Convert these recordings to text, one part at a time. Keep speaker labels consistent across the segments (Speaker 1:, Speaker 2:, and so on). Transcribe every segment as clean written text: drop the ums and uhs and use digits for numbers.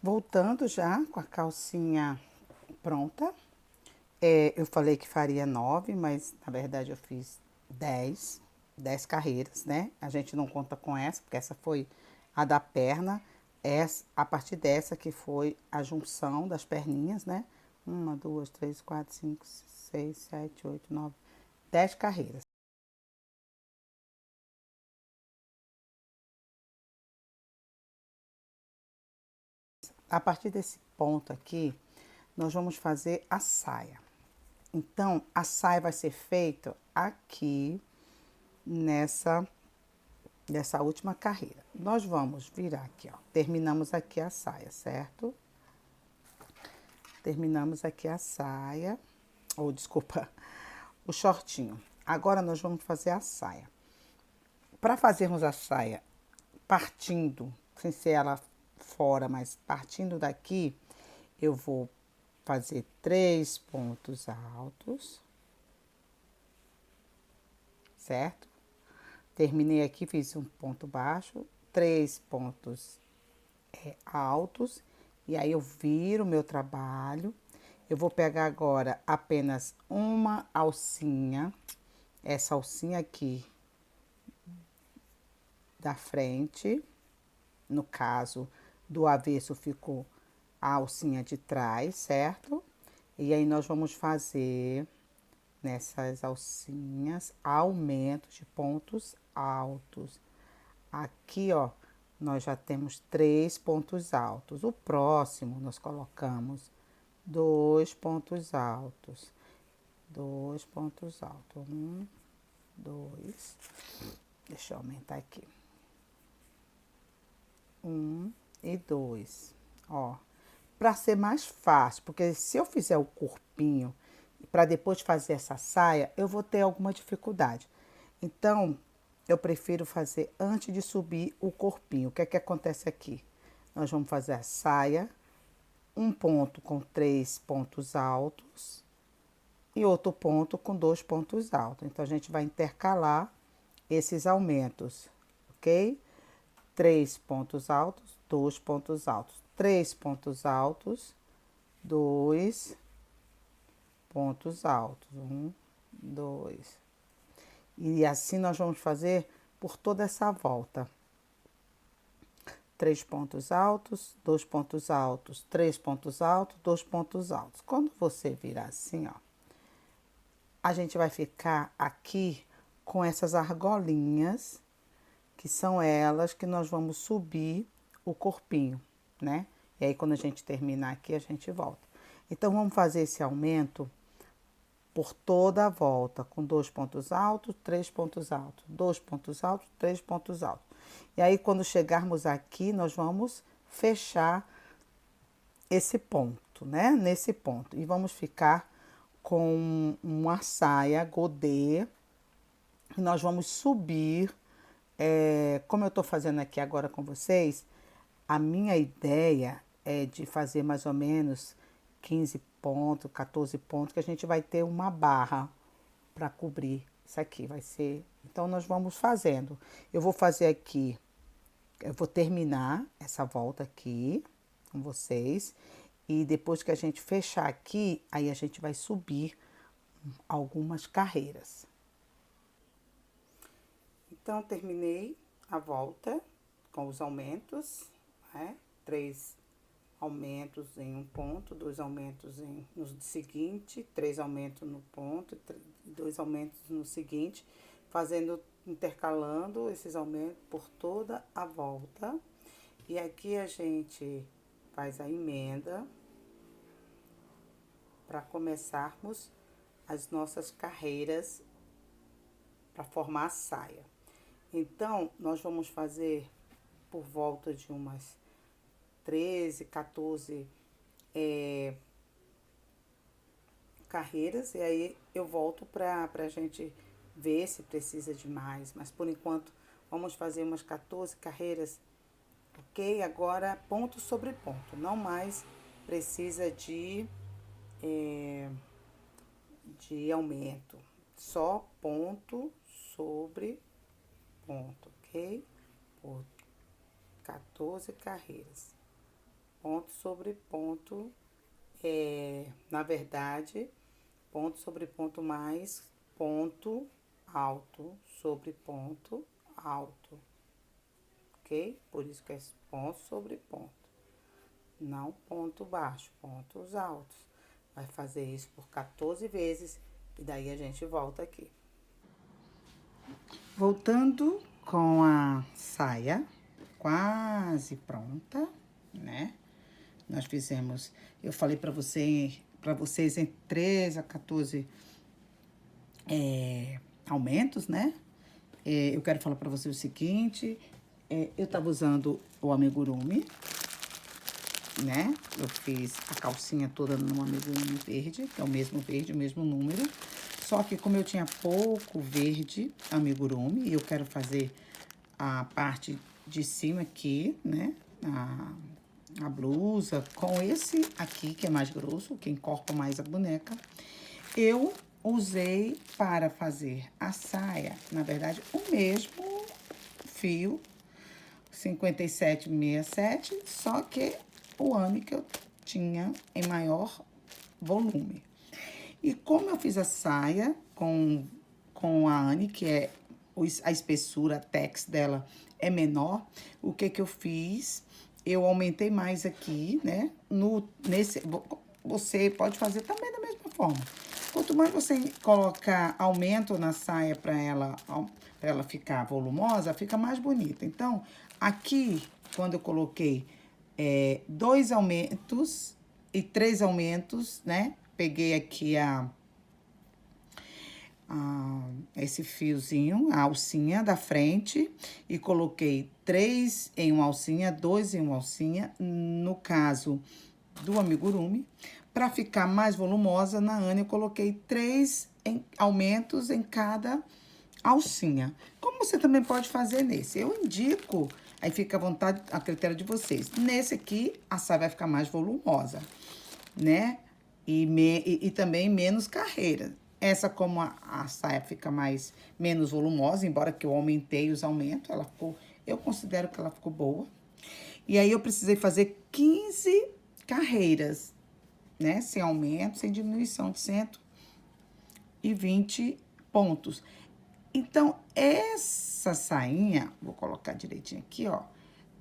Speaker 1: Voltando já com a calcinha pronta. Eu falei que faria 9, mas na verdade eu fiz 10 carreiras, né? A gente não conta com essa, porque essa foi a da perna. A partir dessa que foi a junção das perninhas, né? Uma, duas, três, quatro, cinco, seis, sete, oito, nove, 10 carreiras. A partir desse ponto aqui, nós vamos fazer a saia. Então, a saia vai ser feita aqui nessa dessa última carreira. Nós vamos virar aqui, ó. Terminamos aqui a saia, certo? Terminamos aqui a saia, ou desculpa, o shortinho. Agora nós vamos fazer a saia. Para fazermos a saia partindo, sem ser ela fora, mas partindo daqui, eu vou fazer 3 pontos altos, certo? Terminei aqui, fiz um ponto baixo, 3 pontos altos, e aí eu viro o meu trabalho. Eu vou pegar agora apenas uma alcinha, essa alcinha aqui da frente, no caso do avesso ficou a alcinha de trás, certo? E aí nós vamos fazer nessas alcinhas aumentos de pontos altos. Aqui, ó, nós já temos 3 pontos altos. O próximo nós colocamos 2 pontos altos. 2 pontos altos. Um, dois. Deixa eu aumentar aqui. Um e dois. Ó, para ser mais fácil, porque se eu fizer o corpinho para depois fazer essa saia, eu vou ter alguma dificuldade. Então, eu prefiro fazer antes de subir o corpinho. O que é que acontece aqui? Nós vamos fazer a saia, um ponto com 3 pontos altos e outro ponto com 2 pontos altos. Então, a gente vai intercalar esses aumentos, ok? 3 pontos altos, 2 pontos altos, 3 pontos altos, 2 pontos altos. Um, dois. E assim nós vamos fazer por toda essa volta. 3 pontos altos, 2 pontos altos, 3 pontos altos, 2 pontos altos. Quando você virar assim, ó, a gente vai ficar aqui com essas argolinhas, que são elas que nós vamos subir o corpinho, né? E aí, quando a gente terminar aqui, a gente volta. Então, vamos fazer esse aumento por toda a volta, com 2 pontos altos, 3 pontos altos, 2 pontos altos, 3 pontos altos. E aí, quando chegarmos aqui, nós vamos fechar esse ponto, né? Nesse ponto. E vamos ficar com uma saia godê. E nós vamos subir. Como eu tô fazendo aqui agora com vocês, a minha ideia é de fazer mais ou menos 15 pontos, 14 pontos, que a gente vai ter uma barra para cobrir. Isso aqui vai ser. Então, nós vamos fazendo. Eu vou fazer aqui, eu vou terminar essa volta aqui com vocês. E depois que a gente fechar aqui, aí a gente vai subir algumas carreiras. Então, terminei a volta com os aumentos, né? 3 aumentos em um ponto, 2 aumentos no seguinte, 3 aumentos no ponto, 2 aumentos no seguinte, fazendo, intercalando esses aumentos por toda a volta. E aqui a gente faz a emenda para começarmos as nossas carreiras para formar a saia. Então, nós vamos fazer por volta de umas 13, 14 carreiras, e aí eu volto para a gente ver se precisa de mais, mas por enquanto vamos fazer umas 14 carreiras, ok? Agora ponto sobre ponto, não mais precisa de aumento, só ponto sobre ponto, ok? Por 14 carreiras. ponto sobre ponto, na verdade, ponto sobre ponto mais ponto alto sobre ponto alto, ok? Por isso que é ponto sobre ponto, não ponto baixo, pontos altos. Vai fazer isso por 14 vezes e daí a gente volta aqui. Voltando com a saia quase pronta, né? Nós fizemos, eu falei para vocês em 13 a 14 aumentos, né? Eu quero falar para vocês o seguinte, eu tava usando o amigurumi, né? Eu fiz a calcinha toda no amigurumi verde, que é o mesmo verde, o mesmo número. Só que como eu tinha pouco verde amigurumi, e eu quero fazer a parte de cima aqui, né? A blusa com esse aqui, que é mais grosso, que encorpa mais a boneca. Eu usei para fazer a saia, na verdade, o mesmo fio, 57,67, só que o Anne que eu tinha em maior volume. E como eu fiz a saia com a Anne, que é a espessura, a tex dela é menor, o que que eu fiz? Eu aumentei mais aqui, né? Você pode fazer também da mesma forma. Quanto mais você colocar aumento na saia para ela ficar volumosa, fica mais bonita. Então, aqui, quando eu coloquei 2 aumentos e 3 aumentos, né? Peguei aqui esse fiozinho, a alcinha da frente, e coloquei 3 em uma alcinha, 2 em uma alcinha, no caso do amigurumi. Para ficar mais volumosa, na Anne eu coloquei 3 aumentos em cada alcinha. Como você também pode fazer nesse? Eu indico, aí fica à vontade, a critério de vocês. Nesse aqui, a saia vai ficar mais volumosa, né? E também menos carreira. Essa, como a saia fica menos volumosa, embora que eu aumentei os aumentos, eu considero que ela ficou boa. E aí, eu precisei fazer 15 carreiras, né? Sem aumento, sem diminuição de 120 pontos. Então, essa sainha, vou colocar direitinho aqui, ó.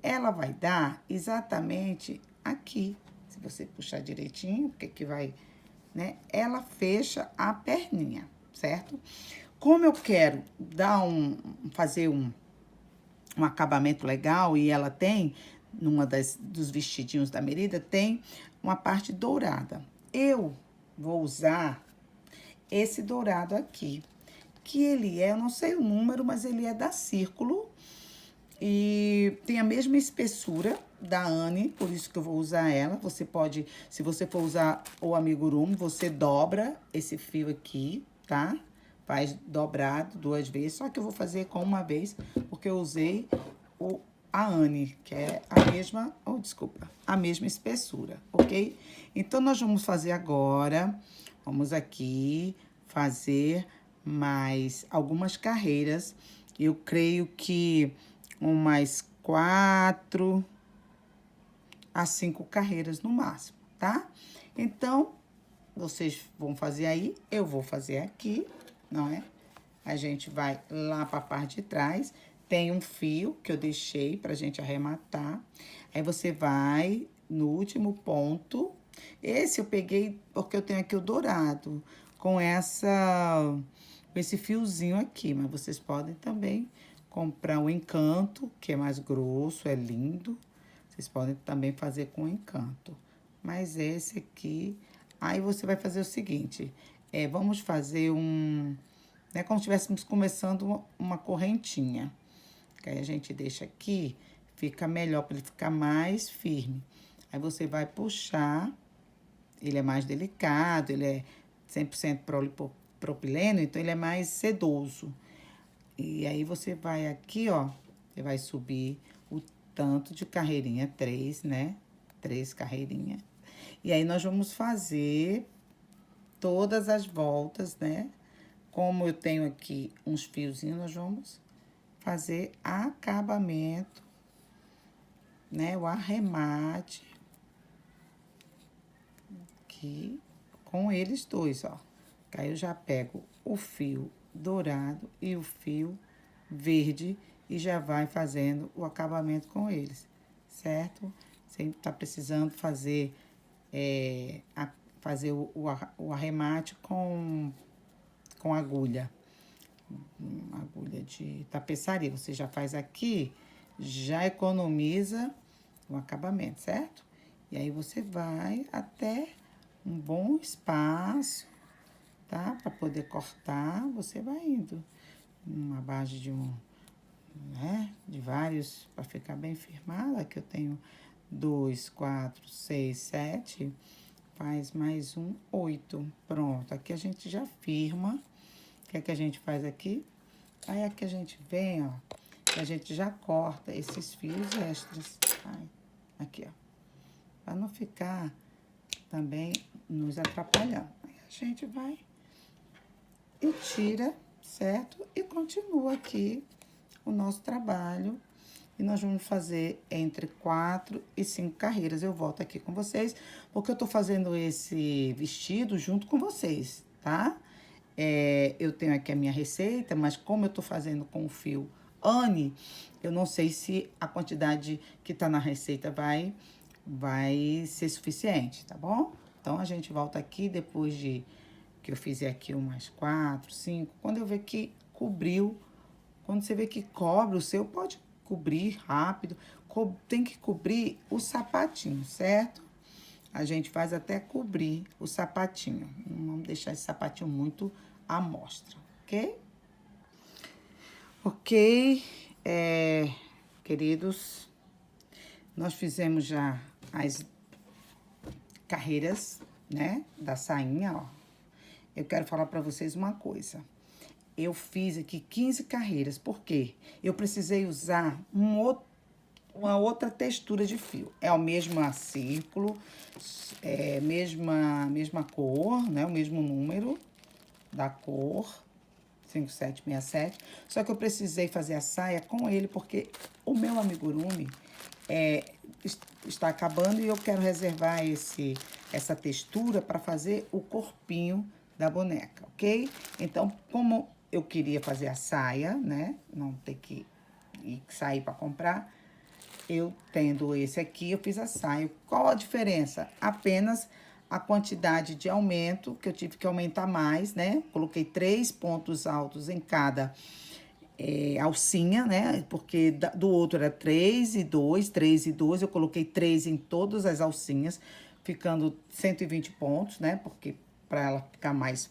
Speaker 1: Ela vai dar exatamente aqui. Se você puxar direitinho, porque aqui vai, né? Ela fecha a perninha, certo? Como eu quero fazer um acabamento legal, e ela tem, dos vestidinhos da Merida, tem uma parte dourada. Eu vou usar esse dourado aqui, que eu não sei o número, mas ele é da Círculo e tem a mesma espessura da Anne, por isso que eu vou usar ela. Você pode, se você for usar o amigurumi, você dobra esse fio aqui, tá? Faz dobrado 2 vezes, só que eu vou fazer com uma vez, porque eu usei a Anne, que é a mesma espessura, ok? Então, nós vamos fazer agora, vamos aqui fazer mais algumas carreiras. Eu creio que umas 4 a 5 carreiras no máximo, tá? Então, vocês vão fazer aí, eu vou fazer aqui, não é? A gente vai lá para a parte de trás, tem um fio que eu deixei pra gente arrematar. Aí, você vai no último ponto. Esse eu peguei porque eu tenho aqui o dourado, com esse fiozinho aqui, mas vocês podem também comprar o Encanto, que é mais grosso, é lindo. Vocês podem também fazer com Encanto. Mas esse aqui, aí você vai fazer o seguinte, vamos fazer né, como se estivéssemos começando uma correntinha. Que aí a gente deixa aqui, fica melhor para ele ficar mais firme. Aí você vai puxar, ele é mais delicado, ele é 100% propileno, então ele é mais sedoso. E aí, você vai aqui, ó, você vai subir o tanto de carreirinha, 3, né? 3 carreirinhas. E aí, nós vamos fazer todas as voltas, né? Como eu tenho aqui uns fiozinhos, nós vamos fazer acabamento, né? O arremate aqui com eles dois, ó. Aí eu já pego o fio dourado e o fio verde e já vai fazendo o acabamento com eles, certo? Você tá precisando fazer, fazer o arremate com agulha, agulha de tapeçaria. Você já faz aqui, já economiza o acabamento, certo? E aí você vai até um bom espaço, tá? Para poder cortar, você vai indo. Uma base de né? De vários, para ficar bem firmado. Aqui eu tenho 2, 4, 6, 7. Faz mais um, 8. Pronto, aqui a gente já firma. O que é que a gente faz aqui? Aí aqui a gente vem, ó, a gente já corta esses fios extras. Aqui, ó. Para não ficar também nos atrapalhando. Aí a gente vai e tira, certo? E continua aqui o nosso trabalho. E nós vamos fazer entre 4 e 5 carreiras. Eu volto aqui com vocês, porque eu tô fazendo esse vestido junto com vocês, tá? Eu tenho aqui a minha receita, mas como eu tô fazendo com o fio Anne, eu não sei se a quantidade que tá na receita vai ser suficiente, tá bom? Então, a gente volta aqui depois de que eu fizer aqui umas 4, 5. Quando eu ver que cobriu, quando você vê que cobre o seu, pode cobrir rápido. Tem que cobrir o sapatinho, certo? A gente faz até cobrir o sapatinho. Não vamos deixar esse sapatinho muito à mostra, ok? Ok, queridos, nós fizemos já as carreiras, né, da sainha, ó. Eu quero falar para vocês uma coisa. Eu fiz aqui 15 carreiras, por quê? Eu precisei usar uma outra textura de fio. É o mesmo círculo, mesma cor, né? O mesmo número da cor, 5767. Só que eu precisei fazer a saia com ele, porque o meu amigurumi está acabando e eu quero reservar essa textura para fazer o corpinho da boneca, ok? Então, como eu queria fazer a saia, né? Não ter que sair para comprar. Eu tendo esse aqui, eu fiz a saia. Qual a diferença? Apenas a quantidade de aumento, que eu tive que aumentar mais, né? Coloquei 3 pontos altos em cada alcinha, né? Porque do outro era 3 e 2, 3 e 2. Eu coloquei 3 em todas as alcinhas, ficando 120 pontos, né? Porque para ela ficar mais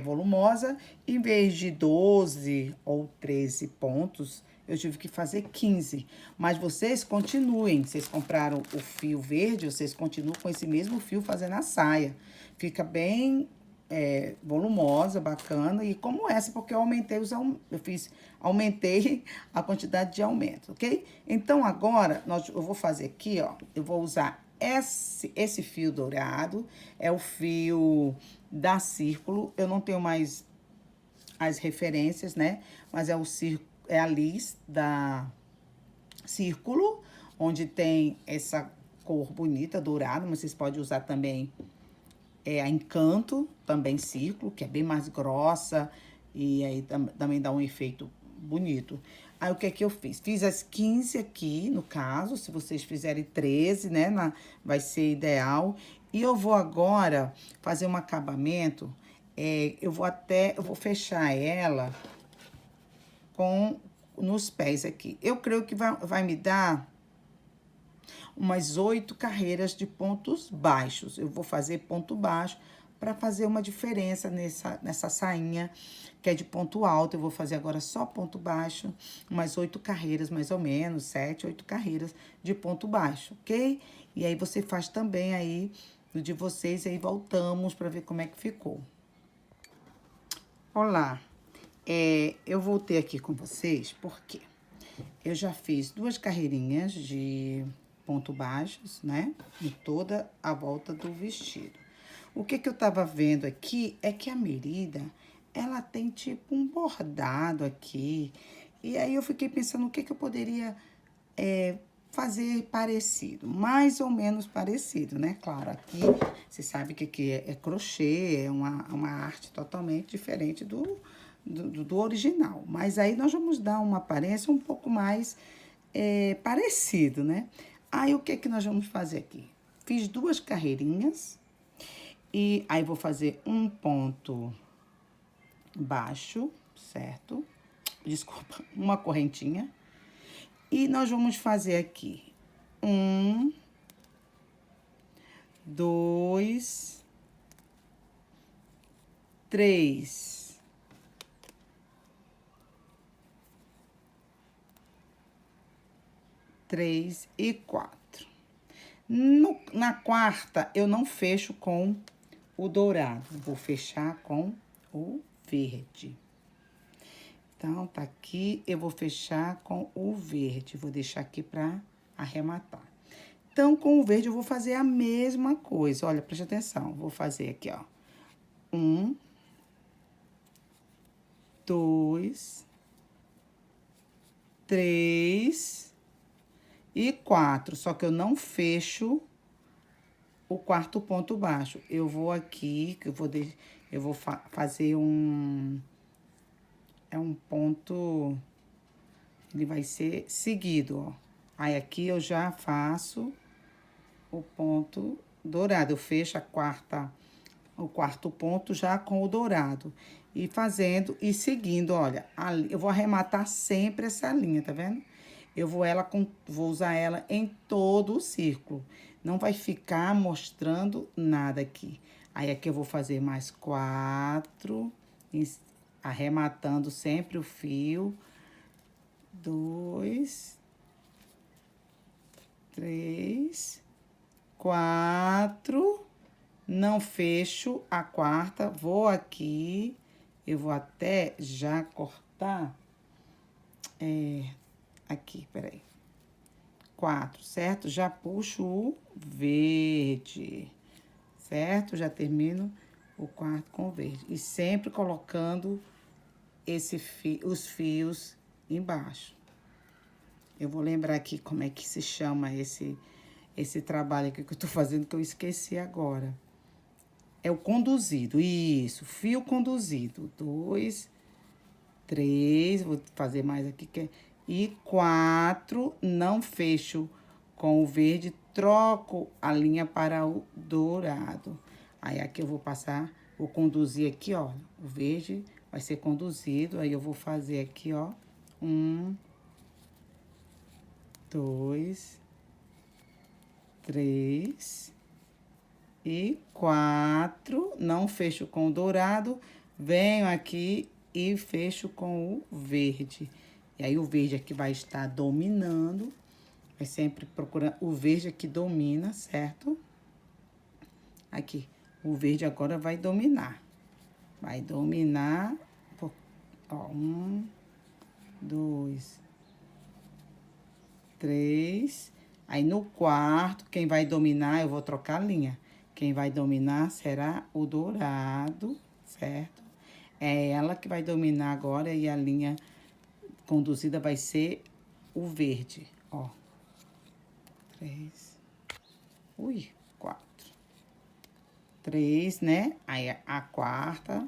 Speaker 1: volumosa. Em vez de 12 ou 13 pontos, eu tive que fazer 15. Mas vocês continuem. Vocês compraram o fio verde, vocês continuam com esse mesmo fio fazendo a saia. Fica bem volumosa, bacana. E como essa, porque eu aumentei a quantidade de aumento, ok? Então, agora, eu vou fazer aqui, ó. Eu vou usar esse fio dourado. É o fio da Círculo. Eu não tenho mais as referências, né? Mas é a Liz da Círculo, onde tem essa cor bonita, dourada, mas vocês podem usar também a Encanto, também Círculo, que é bem mais grossa e aí também dá um efeito bonito. Aí, o que é que eu fiz? Fiz as 15 aqui, no caso, se vocês fizerem 13, né, vai ser ideal. E eu vou agora fazer um acabamento, eu vou fechar ela nos pés aqui. Eu creio que vai me dar umas 8 carreiras de pontos baixos. Eu vou fazer ponto baixo para fazer uma diferença nessa sainha que é de ponto alto. Eu vou fazer agora só ponto baixo, umas 8 carreiras mais ou menos, 7, 8 carreiras de ponto baixo, ok? E aí você faz também aí o de vocês e aí voltamos para ver como é que ficou. Olá, eu voltei aqui com vocês porque eu já fiz 2 carreirinhas de ponto baixos, né? Em toda a volta do vestido. O que eu tava vendo aqui é que a Merida, ela tem tipo um bordado aqui. E aí eu fiquei pensando o que eu poderia fazer parecido, mais ou menos parecido, né? Claro, aqui você sabe que aqui é crochê, é uma arte totalmente diferente do original. Mas aí nós vamos dar uma aparência um pouco mais parecido, né? Aí o que nós vamos fazer aqui? Fiz 2 carreirinhas e aí vou fazer um ponto baixo, certo? Desculpa, uma correntinha. E nós vamos fazer aqui 1, 2, 3. 3 e 4. Na quarta, eu não fecho com o dourado, vou fechar com o verde. Então, tá aqui, eu vou fechar com o verde, vou deixar aqui pra arrematar. Então, com o verde, eu vou fazer a mesma coisa, olha, preste atenção, vou fazer aqui, ó. 1, 2, 3 e 4, só que eu não fecho o quarto ponto baixo. Eu vou aqui, que eu vou fazer um ponto, ele vai ser seguido, ó. Aí aqui eu já faço o ponto dourado, eu fecho o quarto ponto já com o dourado. E fazendo e seguindo, olha, eu vou arrematar sempre essa linha, tá vendo? Vou usar ela em todo o círculo. Não vai ficar mostrando nada aqui. Aí, aqui eu vou fazer mais 4, arrematando sempre o fio. 2, 3, 4. Não fecho a quarta, vou aqui, eu vou até já cortar, aqui, peraí. 4, certo? Já puxo o verde, certo? Já termino o quarto com o verde. E sempre colocando os fios embaixo. Eu vou lembrar aqui como é que se chama esse trabalho aqui que eu tô fazendo, que eu esqueci agora. É o conduzido, isso, fio conduzido. 2, 3, vou fazer mais aqui, e 4, não fecho com o verde, troco a linha para o dourado. Aí, aqui eu vou passar, vou conduzir aqui, ó, o verde vai ser conduzido, aí eu vou fazer aqui, ó, 1, 2, 3... e 4, não fecho com o dourado, venho aqui e fecho com o verde. E aí, o verde aqui vai estar dominando, vai sempre procurando, o verde aqui domina, certo? Aqui, o verde agora vai dominar. Vai dominar, ó, 1, 2, 3. Aí, no quarto, quem vai dominar, eu vou trocar a linha. Quem vai dominar será o dourado, certo? É ela que vai dominar agora e a linha conduzida vai ser o verde, ó. 3. Ui, 4. 3, né? Aí a quarta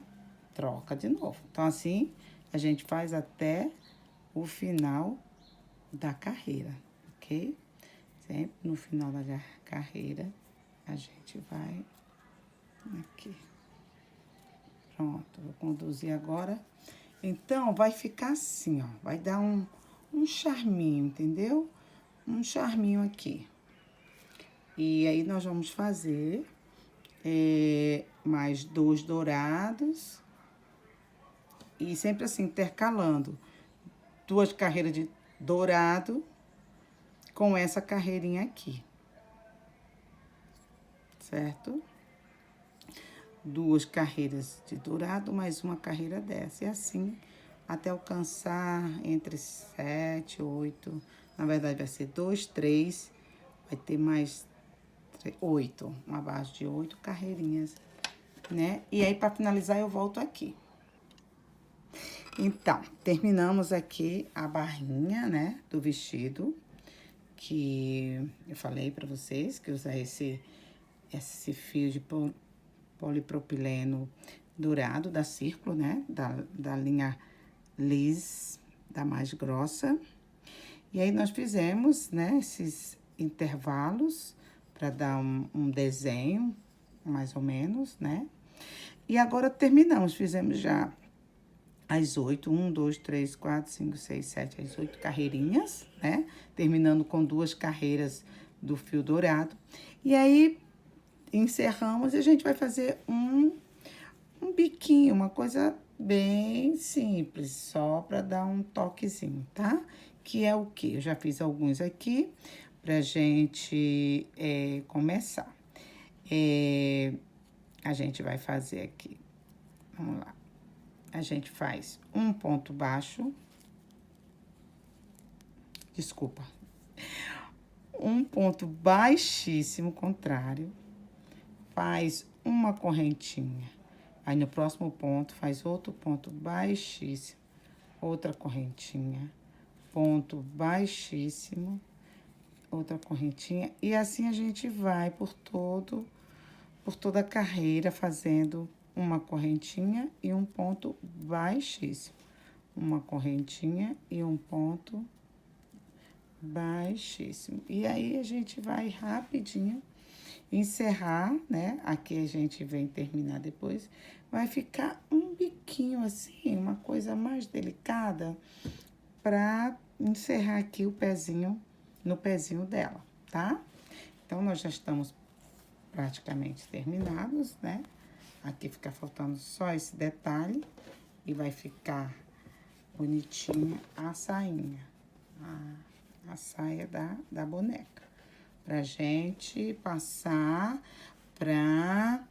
Speaker 1: troca de novo. Então, assim, a gente faz até o final da carreira, ok? Sempre no final da carreira, a gente vai aqui. Pronto, vou conduzir agora. Então, vai ficar assim, ó. Vai dar um charminho, entendeu? Um charminho aqui. E aí, nós vamos fazer mais 2 dourados. E sempre assim, intercalando 2 carreiras de dourado com essa carreirinha aqui. Certo? 2 carreiras de dourado, mais uma carreira dessa. E assim, até alcançar entre 7, 8. Na verdade, vai ser 2, 3. Vai ter mais 8. Uma base de 8 carreirinhas, né? E aí, para finalizar, eu volto aqui. Então, terminamos aqui a barrinha, né, do vestido, que eu falei para vocês que usar esse fio de polipropileno dourado da Círculo, né? Da linha Liz, da mais grossa. E aí nós fizemos, né, esses intervalos para dar um desenho, mais ou menos, né? E agora terminamos, fizemos já as 8, 1, 2, 3, 4, 5, 6, 7, as 8 carreirinhas, né? Terminando com 2 carreiras do fio dourado. E aí, encerramos e a gente vai fazer um biquinho, uma coisa bem simples, só para dar um toquezinho, tá? Que é o que? Eu já fiz alguns aqui pra gente começar. A gente vai fazer aqui, vamos lá. A gente faz um ponto baixo, desculpa, um ponto baixíssimo, contrário, faz uma correntinha. Aí, no próximo ponto, faz outro ponto baixíssimo, outra correntinha, ponto baixíssimo, outra correntinha. E assim a gente vai por toda a carreira, fazendo uma correntinha e um ponto baixíssimo. Uma correntinha e um ponto baixíssimo. E aí, a gente vai rapidinho encerrar, né? Aqui a gente vem terminar depois. Vai ficar um biquinho assim, uma coisa mais delicada, pra encerrar aqui o pezinho, no pezinho dela, tá? Então, nós já estamos praticamente terminados, né? Aqui fica faltando só esse detalhe e vai ficar bonitinha a sainha, a saia da boneca. Pra gente passar para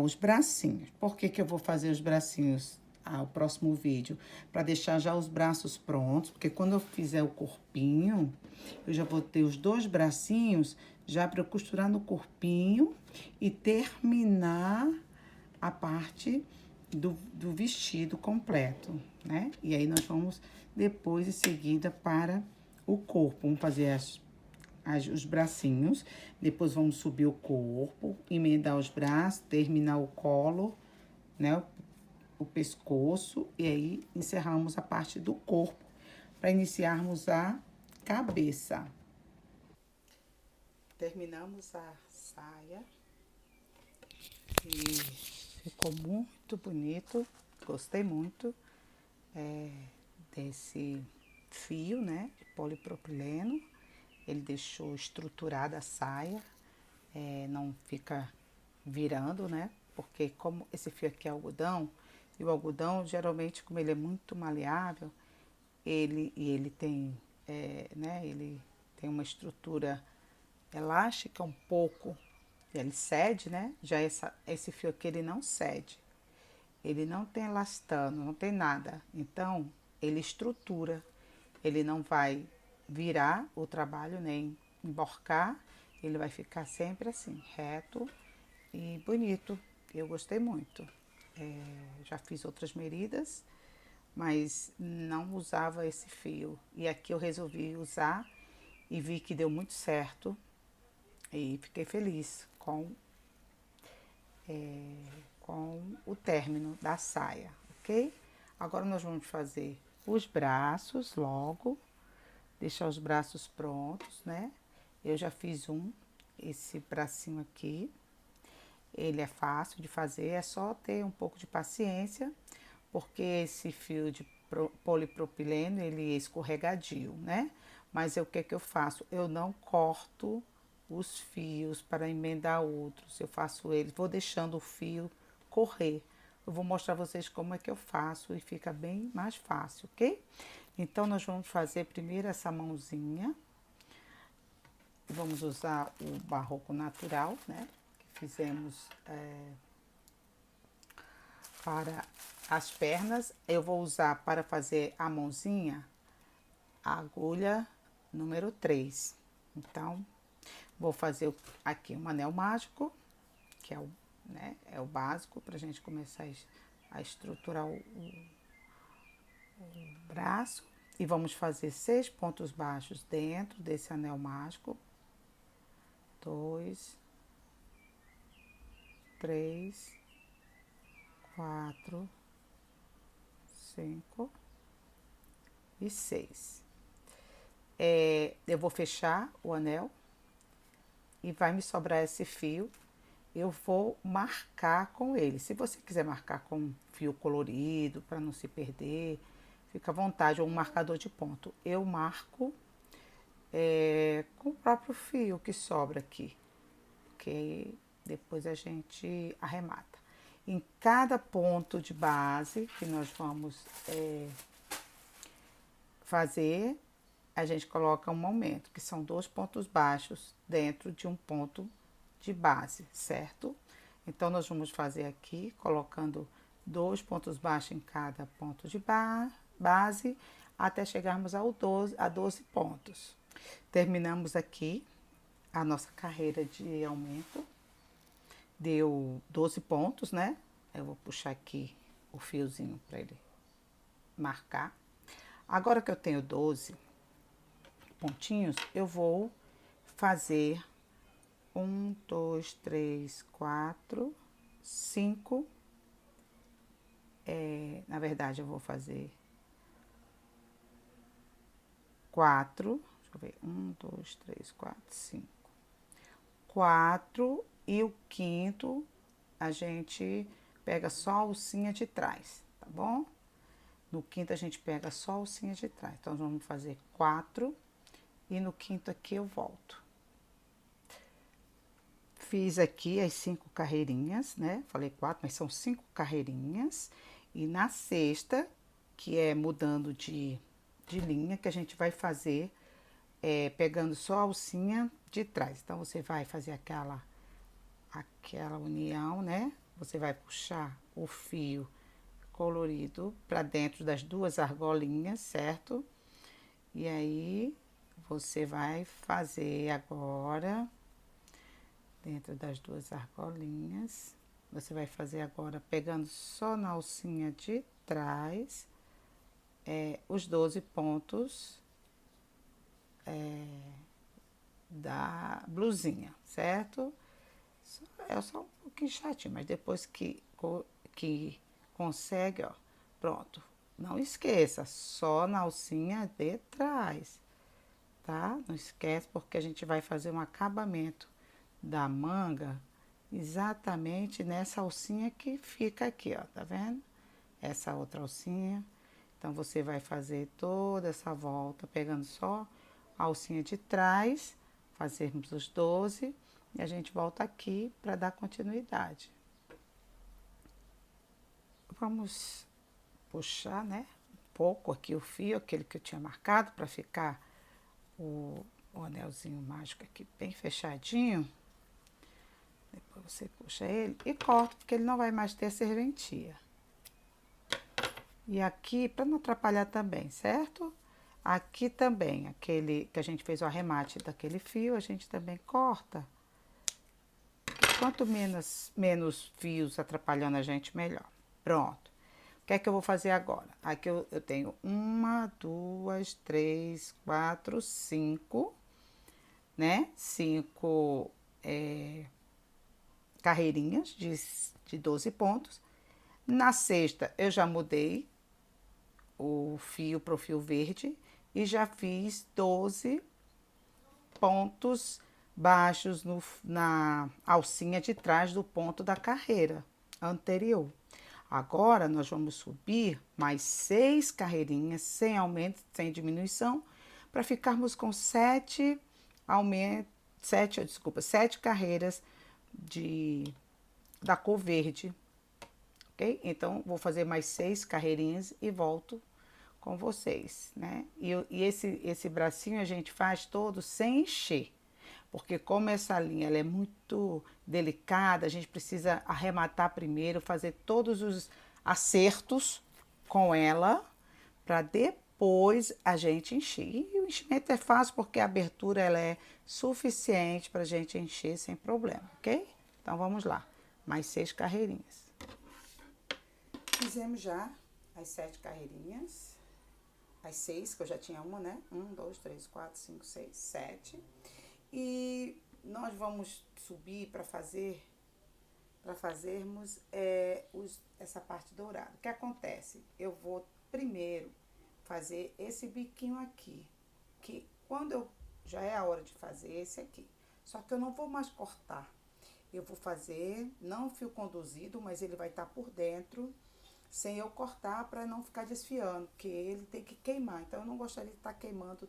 Speaker 1: os bracinhos. Por que que eu vou fazer os bracinhos o próximo vídeo? Para deixar já os braços prontos, porque quando eu fizer o corpinho, eu já vou ter os 2 bracinhos já para eu costurar no corpinho e terminar a parte do vestido completo, né? E aí, nós vamos depois, em seguida, para o corpo. Vamos fazer os bracinhos, depois vamos subir o corpo, emendar os braços, terminar o colo, né? O pescoço, e aí encerramos a parte do corpo para iniciarmos a cabeça. Terminamos a saia e ficou muito bonito, gostei muito desse fio, né? De polipropileno. Ele deixou estruturada a saia, não fica virando, né? Porque como esse fio aqui é algodão, e o algodão, geralmente, como ele é muito maleável, ele tem, né? Ele tem uma estrutura elástica um pouco, ele cede, né? Já esse fio aqui, ele não cede. Ele não tem elastano, não tem nada. Então, ele estrutura. Ele não vai virar o trabalho, nem emborcar. Ele vai ficar sempre assim, reto e bonito. Eu gostei muito. Já fiz outras medidas, mas não usava esse fio. E aqui eu resolvi usar e vi que deu muito certo. E fiquei feliz com o término da saia, ok? Agora nós vamos fazer os braços logo, deixar os braços prontos, né? Eu já fiz esse bracinho aqui. Ele é fácil de fazer, é só ter um pouco de paciência, porque esse fio de polipropileno, ele é escorregadio, né? Mas o que que eu faço? Eu não corto os fios para emendar outros. Eu faço eles, vou deixando o fio correr. Eu vou mostrar a vocês como é que eu faço e fica bem mais fácil, ok? Então, nós vamos fazer primeiro essa mãozinha. Vamos usar o barroco natural, né? Que fizemos para as pernas. Eu vou usar para fazer a mãozinha a agulha número 3. Então, vou fazer aqui um anel mágico, que é o básico para a gente começar a estruturar o braço. E vamos fazer 6 pontos baixos dentro desse anel mágico. 2, 3, 4, 5 e 6. Eu vou fechar o anel e vai me sobrar esse fio. Eu vou marcar com ele. Se você quiser marcar com fio colorido, para não se perder, fica à vontade, ou um marcador de ponto. Eu marco com o próprio fio que sobra aqui, porque depois a gente arremata. Em cada ponto de base que nós vamos fazer, a gente coloca um aumento, que são 2 pontos baixos dentro de um ponto de base, certo? Então, nós vamos fazer aqui, colocando 2 pontos baixos em cada ponto de base, até chegarmos a 12 pontos. Terminamos aqui a nossa carreira de aumento. Deu 12 pontos, né? Eu vou puxar aqui o fiozinho para ele marcar. Agora que eu tenho 12 pontinhos, eu vou fazer 1, 2, 3, 4, 5. Na verdade, eu vou fazer 4. Deixa eu ver. 1, 2, 3, 4, 5. 4 e o quinto a gente pega só a alcinha de trás, tá bom? No quinto a gente pega só a alcinha de trás. Então, vamos fazer 4 e no quinto aqui eu volto. Fiz aqui as 5 carreirinhas, né? Falei 4, mas são 5 carreirinhas. E na sexta, que é mudando de linha, que a gente vai fazer pegando só a alcinha de trás. Então, você vai fazer aquela união, né? Você vai puxar o fio colorido para dentro das 2 argolinhas, certo? E aí, você vai fazer agora, dentro das 2 argolinhas, você vai fazer agora pegando só na alcinha de trás, os 12 pontos da blusinha, certo? É só um pouquinho chatinho, mas depois que consegue, ó, pronto. Não esqueça, só na alcinha de trás, tá? Não esquece, porque a gente vai fazer um acabamento da manga exatamente nessa alcinha que fica aqui, ó, tá vendo? Essa outra alcinha. Então, você vai fazer toda essa volta, pegando só a alcinha de trás, fazermos os 12 e a gente volta aqui para dar continuidade. Vamos puxar, né, um pouco aqui o fio, aquele que eu tinha marcado, para ficar o anelzinho mágico aqui bem fechadinho. Depois você puxa ele e corta, porque ele não vai mais ter serventia. E aqui, para não atrapalhar também, certo? Aqui também, aquele que a gente fez o arremate daquele fio, a gente também corta. Quanto menos fios atrapalhando a gente, melhor. Pronto. O que é que eu vou fazer agora? Aqui eu tenho 1, 2, 3, 4, 5, né? 5 carreirinhas de 12 pontos. Na sexta, eu já mudei o fio para o fio verde e já fiz 12 pontos baixos na alcinha de trás do ponto da carreira anterior. Agora, nós vamos subir mais 6 carreirinhas, sem aumento, sem diminuição, para ficarmos com 7 carreiras da cor verde, ok? Então, vou fazer mais 6 carreirinhas e volto com vocês, né? E esse bracinho a gente faz todo sem encher, porque como essa linha ela é muito delicada, a gente precisa arrematar primeiro, fazer todos os acertos com ela, para depois a gente encher. E o enchimento é fácil, porque a abertura ela é suficiente para a gente encher sem problema, ok? Então, vamos lá. Mais 6 carreirinhas. Fizemos já as 7 carreirinhas. as 6, que eu já tinha uma, né? 1, 2, 3, 4, 5, 6, 7. E nós vamos subir para fazermos essa parte dourada. O que acontece? Eu vou primeiro fazer esse biquinho aqui, que quando eu já é a hora de fazer esse aqui. Só que eu não vou mais cortar. Eu vou fazer, não fio conduzido, mas ele vai estar por dentro, sem eu cortar para não ficar desfiando, porque ele tem que queimar. Então eu não gostaria de estar queimando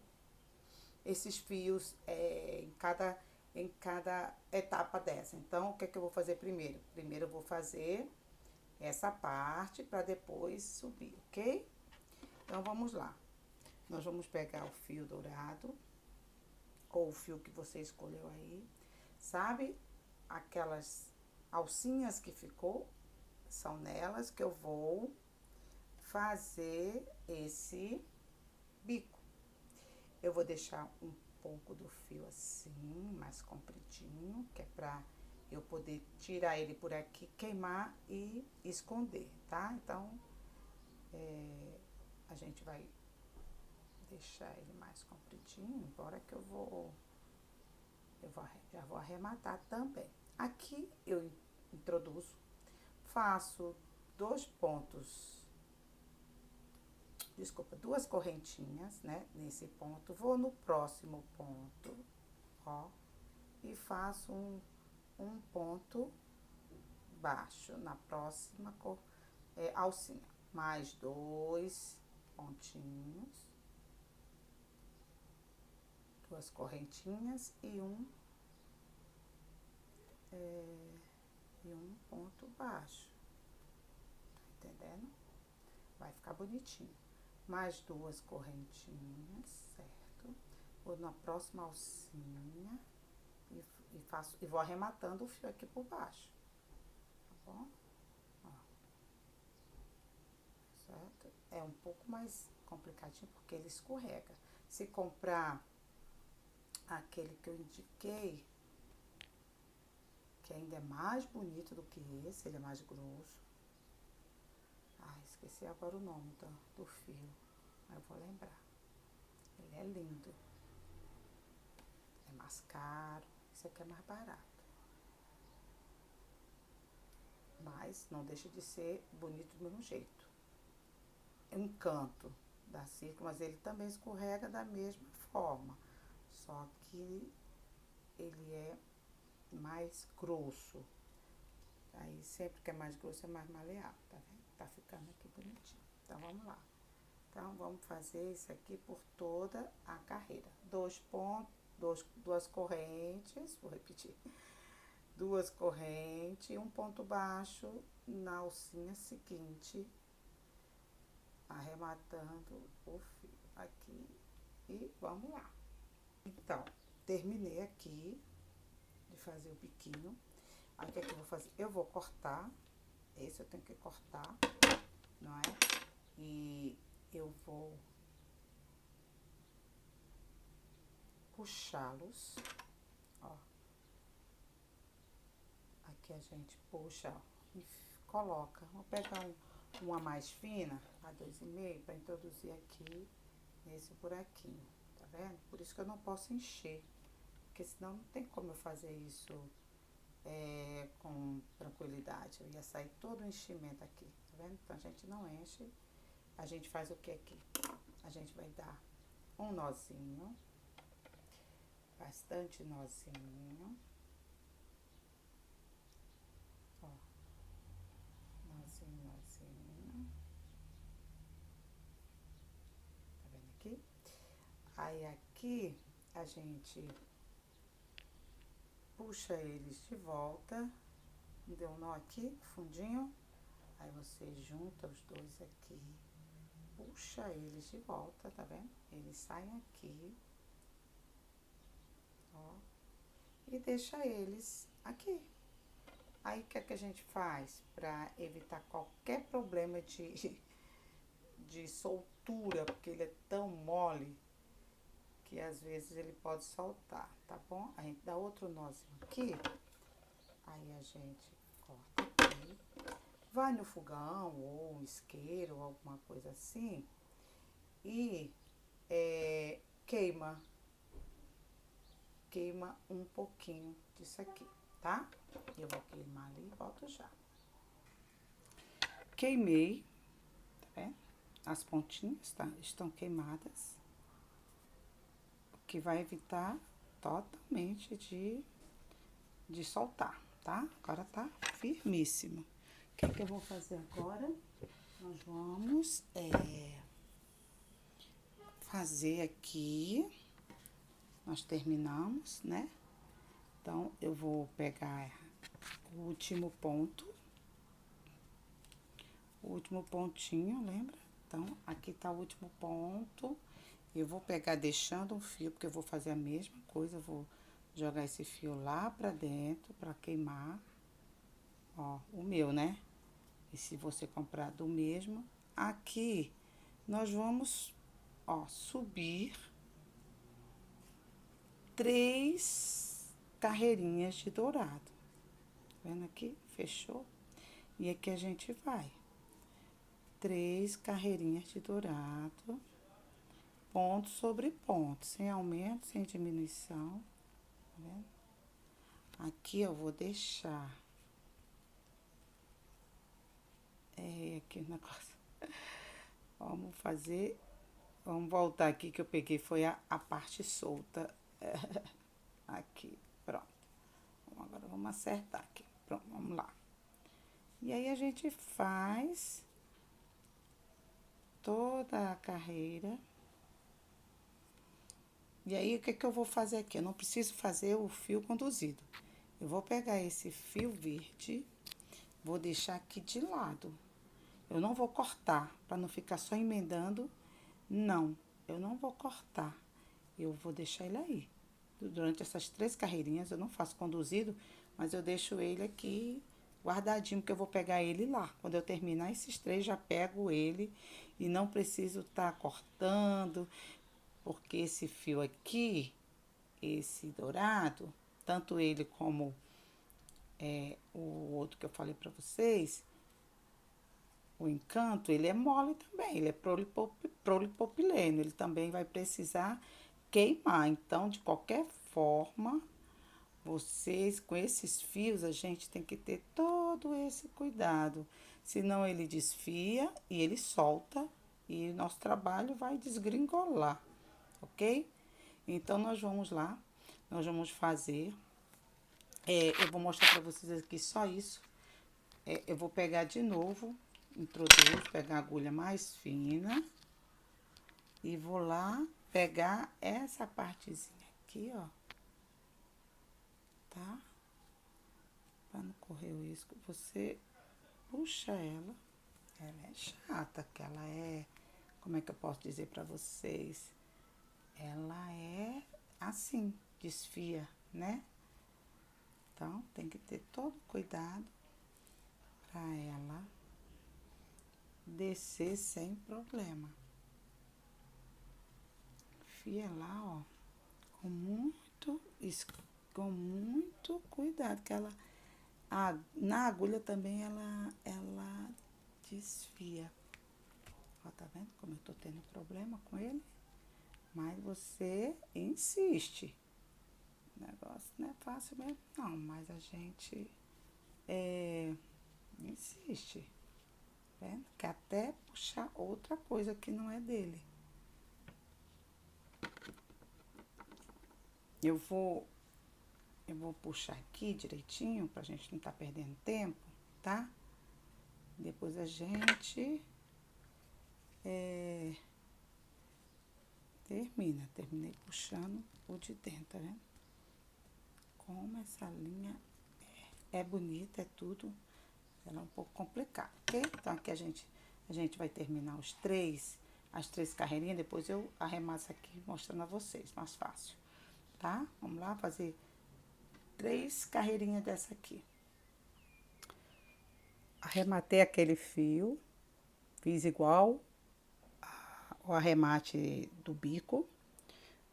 Speaker 1: esses fios em cada etapa dessa. Então, o que é que eu vou fazer primeiro? Primeiro eu vou fazer essa parte para depois subir, ok? Então, vamos lá. Nós vamos pegar o fio dourado, ou o fio que você escolheu aí. Sabe aquelas alcinhas que ficou? São nelas que eu vou fazer esse bico. Eu vou deixar um pouco do fio assim, mais compridinho, que é pra eu poder tirar ele por aqui, queimar e esconder, tá? Então, a gente vai deixar ele mais compridinho, embora que já vou arrematar também. Aqui eu introduzo, faço duas correntinhas, né, nesse ponto, vou no próximo ponto, ó, e faço um ponto baixo na próxima alcinha, mais 2 pontinhos, 2 correntinhas e um ponto baixo, tá entendendo? Vai ficar bonitinho. Mais 2 correntinhas, certo? Vou na próxima alcinha e vou arrematando o fio aqui por baixo, tá bom? Ó. Certo? É um pouco mais complicadinho porque ele escorrega. Se comprar aquele que eu indiquei, que ainda é mais bonito do que esse, ele é mais grosso. Esqueci agora o nome do fio, mas eu vou lembrar. Ele é lindo. É mais caro, esse aqui é mais barato. Mas não deixa de ser bonito do mesmo jeito. É um canto da círculo, mas ele também escorrega da mesma forma. Só que ele é mais grosso. Aí sempre que é mais grosso é mais maleável, tá vendo? Tá ficando aqui bonitinho. Então vamos lá. Então vamos fazer isso aqui por toda a carreira. 2 pontos, duas correntes, vou repetir. 2 correntes e um ponto baixo na alcinha seguinte, arrematando o fio aqui e vamos lá. Então, terminei aqui de fazer o biquinho. Aí o que é que eu vou fazer? Eu vou cortar, esse eu tenho que cortar, não é? E eu vou puxá-los, ó. Aqui a gente puxa, ó, e coloca. Vou pegar uma mais fina, a 2,5, para introduzir aqui nesse buraquinho, tá vendo? Por isso que eu não posso encher, porque senão não tem como eu fazer isso com tranquilidade. Eu ia sair todo o enchimento aqui, tá vendo? Então a gente não enche. A gente faz o que aqui? A gente vai dar um nozinho, bastante nozinho, ó, nozinho, nozinho, tá vendo aqui? Aí aqui a gente puxa eles de volta, deu um nó aqui, fundinho, aí você junta os dois aqui, puxa eles de volta, tá vendo? Eles saem aqui, ó, e deixa eles aqui. Aí o que é que a gente faz para evitar qualquer problema de soltura, porque ele é tão mole que às vezes ele pode soltar, tá bom? A gente dá outro nozinho aqui, aí a gente corta aqui, vai no fogão ou um isqueiro ou alguma coisa assim e queima um pouquinho disso aqui, tá? Eu vou queimar ali e volto já. Queimei, tá vendo? As pontinhas estão queimadas, o que vai evitar totalmente de soltar, tá? Agora tá firmíssimo. O que eu vou fazer agora? Nós vamos fazer aqui, nós terminamos, né? Então, eu vou pegar o último ponto, o último pontinho, lembra? Então, aqui tá o último ponto. Eu vou pegar deixando um fio, porque eu vou fazer a mesma coisa. Eu vou jogar esse fio lá pra dentro, pra queimar. Ó, o meu, né? E se você comprar do mesmo, aqui nós vamos, ó, subir 3 carreirinhas de dourado. Tá vendo aqui? Fechou? E aqui a gente vai 3 carreirinhas de dourado, ponto sobre ponto, sem aumento, sem diminuição, tá vendo? Aqui eu vou deixar, aqui o negócio, vamos voltar aqui que eu peguei, foi a parte solta, aqui, pronto. Agora vamos acertar aqui, pronto, vamos lá. E aí a gente faz toda a carreira. E aí, o que eu vou fazer aqui? Eu não preciso fazer o fio conduzido. Eu vou pegar esse fio verde, vou deixar aqui de lado. Eu não vou cortar, para não ficar só emendando. Não, eu não vou cortar. Eu vou deixar ele aí. Durante essas 3 carreirinhas, eu não faço conduzido, mas eu deixo ele aqui guardadinho, porque eu vou pegar ele lá. Quando eu terminar esses 3, já pego ele e não preciso estar cortando, porque esse fio aqui, esse dourado, tanto ele como o outro que eu falei pra vocês, o encanto, ele é mole também, ele é polipropileno, ele também vai precisar queimar. Então, de qualquer forma, vocês, com esses fios, a gente tem que ter todo esse cuidado, senão ele desfia e ele solta e nosso trabalho vai desgringolar, ok? Então, nós vamos lá, nós vamos fazer, eu vou mostrar para vocês aqui só isso, eu vou pegar de novo, introduz, pegar a agulha mais fina e vou lá pegar essa partezinha aqui, ó, tá? Para não correr o risco, você puxa ela. Ela é chata, que ela é, como é que eu posso dizer para vocês? Ela é assim, desfia, né? Então, tem que ter todo cuidado para ela descer sem problema. Fia lá, ó, com muito cuidado, que ela, na agulha também ela desfia. Ó, tá vendo como eu tô tendo problema com ele? Mas você insiste. O negócio não é fácil mesmo, não, mas a gente insiste, tá vendo? Quer até puxar outra coisa que não é dele. Eu vou puxar aqui direitinho, pra gente não tá perdendo tempo, tá? Depois a gente terminei puxando o de dentro, tá vendo? Como essa linha é bonita, é tudo, ela é um pouco complicada, ok? Então aqui a gente vai terminar as três carreirinhas, depois eu arremasso aqui mostrando a vocês, mais fácil, tá? Vamos lá fazer 3 carreirinhas dessa aqui. Arrematei aquele fio, fiz igual o arremate do bico,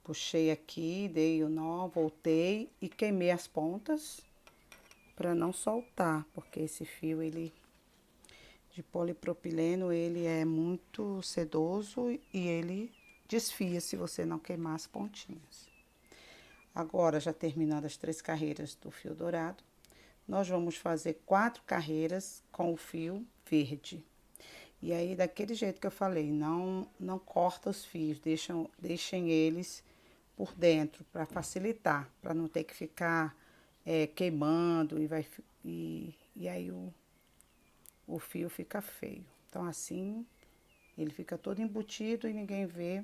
Speaker 1: puxei aqui, dei o nó, voltei e queimei as pontas para não soltar, porque esse fio de polipropileno, ele é muito sedoso e ele desfia se você não queimar as pontinhas. Agora, já terminando as 3 carreiras do fio dourado, nós vamos fazer 4 carreiras com o fio verde. E aí, daquele jeito que eu falei, não corta os fios, deixem eles por dentro para facilitar, para não ter que ficar queimando e aí o fio fica feio. Então, assim, ele fica todo embutido e ninguém vê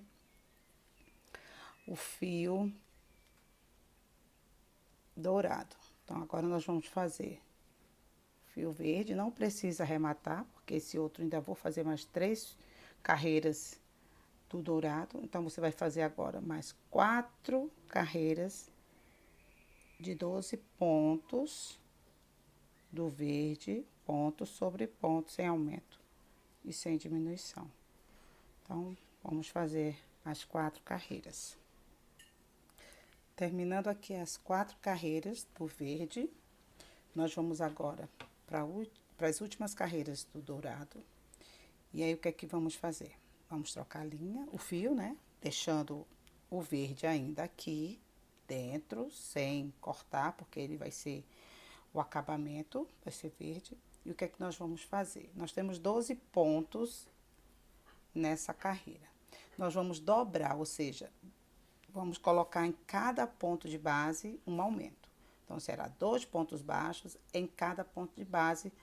Speaker 1: o fio dourado. Então, agora nós vamos fazer fio verde, não precisa arrematar, porque esse outro ainda vou fazer mais 3 carreiras do dourado. Então, você vai fazer agora mais 4 carreiras de 12 pontos do verde, ponto sobre ponto, sem aumento e sem diminuição. Então, vamos fazer as 4 carreiras. Terminando aqui as 4 carreiras do verde, nós vamos agora para as últimas carreiras do dourado. E aí, o que é que vamos fazer? Vamos trocar a linha, o fio, né? Deixando o verde ainda aqui dentro, sem cortar, porque ele vai ser o acabamento, vai ser verde. E o que é que nós vamos fazer? Nós temos 12 pontos nessa carreira. Nós vamos dobrar, ou seja, vamos colocar em cada ponto de base um aumento. Então, será 2 pontos baixos em cada ponto de base,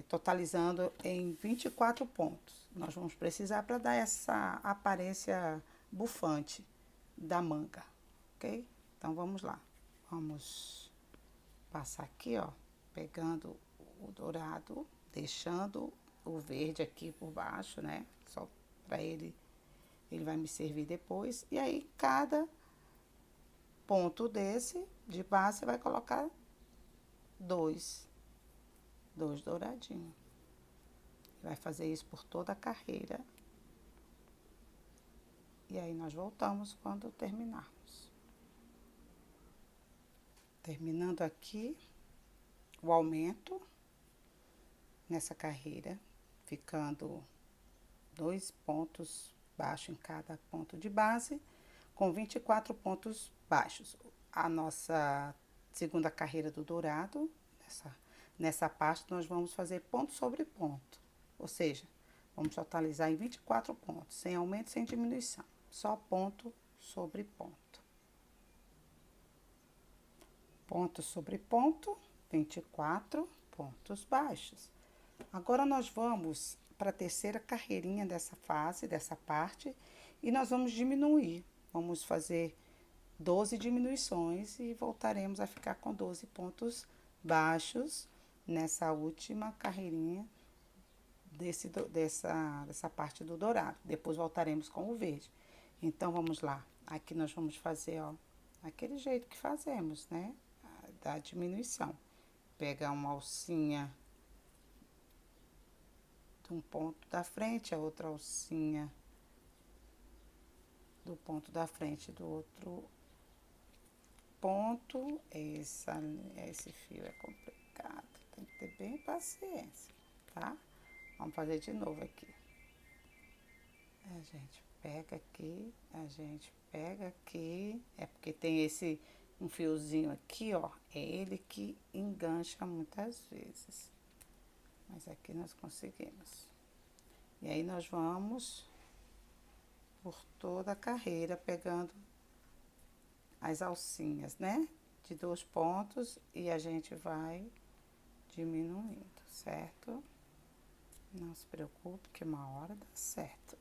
Speaker 1: totalizando em 24 pontos. Nós vamos precisar para dar essa aparência bufante da manga, ok? Então, vamos lá. Vamos passar aqui, ó, pegando o dourado, deixando o verde aqui por baixo, né? Só para ele vai me servir depois. E aí, cada ponto desse de base, você vai colocar dois douradinhos. Vai fazer isso por toda a carreira. E aí, nós voltamos quando terminarmos. Terminando aqui o aumento nessa carreira, ficando 2 pontos baixos em cada ponto de base, com 24 pontos baixos. A nossa segunda carreira do dourado, nessa parte, nós vamos fazer ponto sobre ponto. Ou seja, vamos totalizar em 24 pontos, sem aumento, sem diminuição. Só ponto sobre ponto. Ponto sobre ponto, 24 pontos baixos. Agora, nós vamos para a terceira carreirinha dessa fase, dessa parte, e nós vamos diminuir. Vamos fazer 12 diminuições e voltaremos a ficar com 12 pontos baixos nessa última carreirinha dessa parte do dourado. Depois voltaremos com o verde. Então, vamos lá. Aqui nós vamos fazer, ó, aquele jeito que fazemos, né? Da diminuição. Pega uma alcinha de um ponto da frente, a outra alcinha do ponto da frente do outro ponto. Esse fio é complicado, tem que ter bem paciência, tá? Vamos fazer de novo aqui. A gente pega aqui, a gente pega aqui, é porque tem um fiozinho aqui, ó, é ele que engancha muitas vezes. Mas aqui nós conseguimos. E aí, nós vamos por toda a carreira, pegando as alcinhas, né? De 2 pontos e a gente vai diminuindo, certo? Não se preocupe que uma hora dá certo.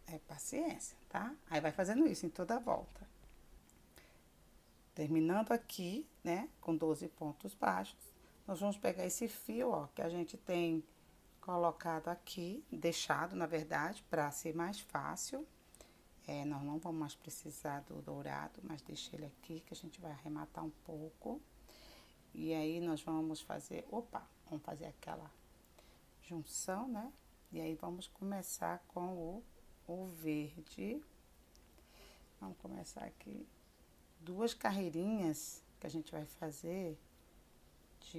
Speaker 1: É paciência, tá? Aí vai fazendo isso em toda a volta. Terminando aqui, né, com 12 pontos baixos, nós vamos pegar esse fio, ó, que a gente tem colocado aqui, deixado, na verdade, para ser mais fácil. Nós não vamos mais precisar do dourado, mas deixa ele aqui, que a gente vai arrematar um pouco. E aí, nós vamos fazer, vamos fazer aquela junção, né? E aí, vamos começar com o verde. Vamos começar aqui 2 carreirinhas que a gente vai fazer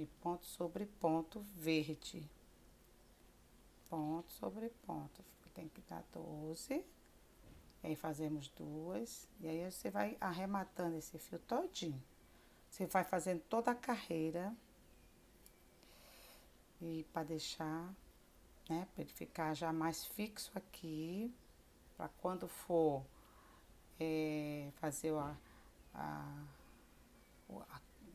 Speaker 1: de ponto sobre ponto verde. Ponto sobre ponto. Tem que dar 12. Aí fazemos duas. E aí você vai arrematando esse fio todinho. Você vai fazendo toda a carreira. E para deixar, né, para ele ficar já mais fixo aqui. Para quando for fazer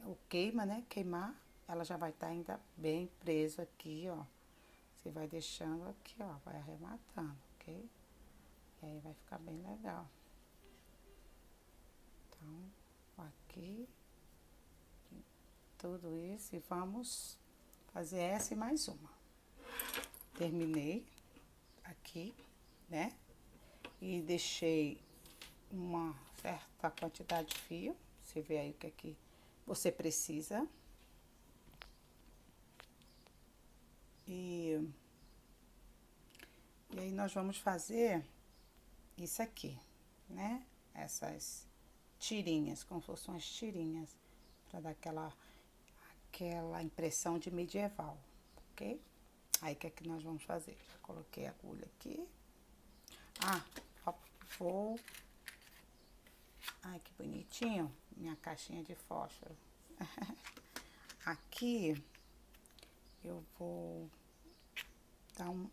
Speaker 1: o queima, né? Queimar, ela já vai estar ainda bem preso aqui, ó. Você vai deixando aqui, ó, vai arrematando, ok? E aí vai ficar bem legal. Então, aqui, tudo isso, e vamos fazer essa e mais uma. Terminei aqui, né? E deixei uma certa quantidade de fio. Você vê aí o que é que você precisa. E aí nós vamos fazer isso aqui, né? Essas tirinhas, como se fossem umas tirinhas, para dar aquela impressão de medieval, ok? Aí o que é que nós vamos fazer? Já coloquei a agulha aqui. Ah, vou... Ai, que bonitinho, minha caixinha de fósforo. Aqui eu vou dar um...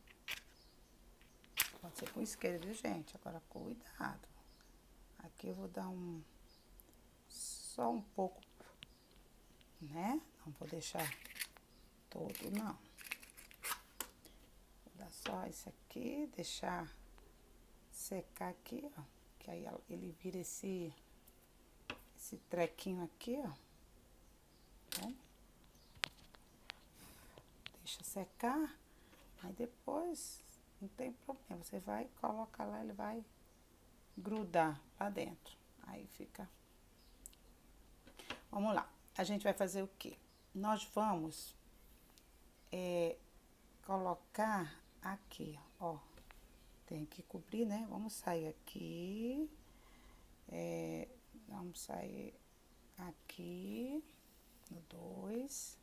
Speaker 1: Pode ser com isqueiro, viu, gente? Agora, cuidado. Aqui eu vou dar só um pouco, né? Não vou deixar todo, não. Vou dar só isso aqui, deixar secar aqui, ó. Que aí ele vira esse trequinho aqui, ó. Tá? Deixa secar. Aí depois, não tem problema. Você vai colocar lá, ele vai grudar lá dentro. Aí fica... Vamos lá. A gente vai fazer o quê? Nós vamos colocar aqui, ó. Tem que cobrir, né? Vamos sair aqui. Vamos sair aqui no 2.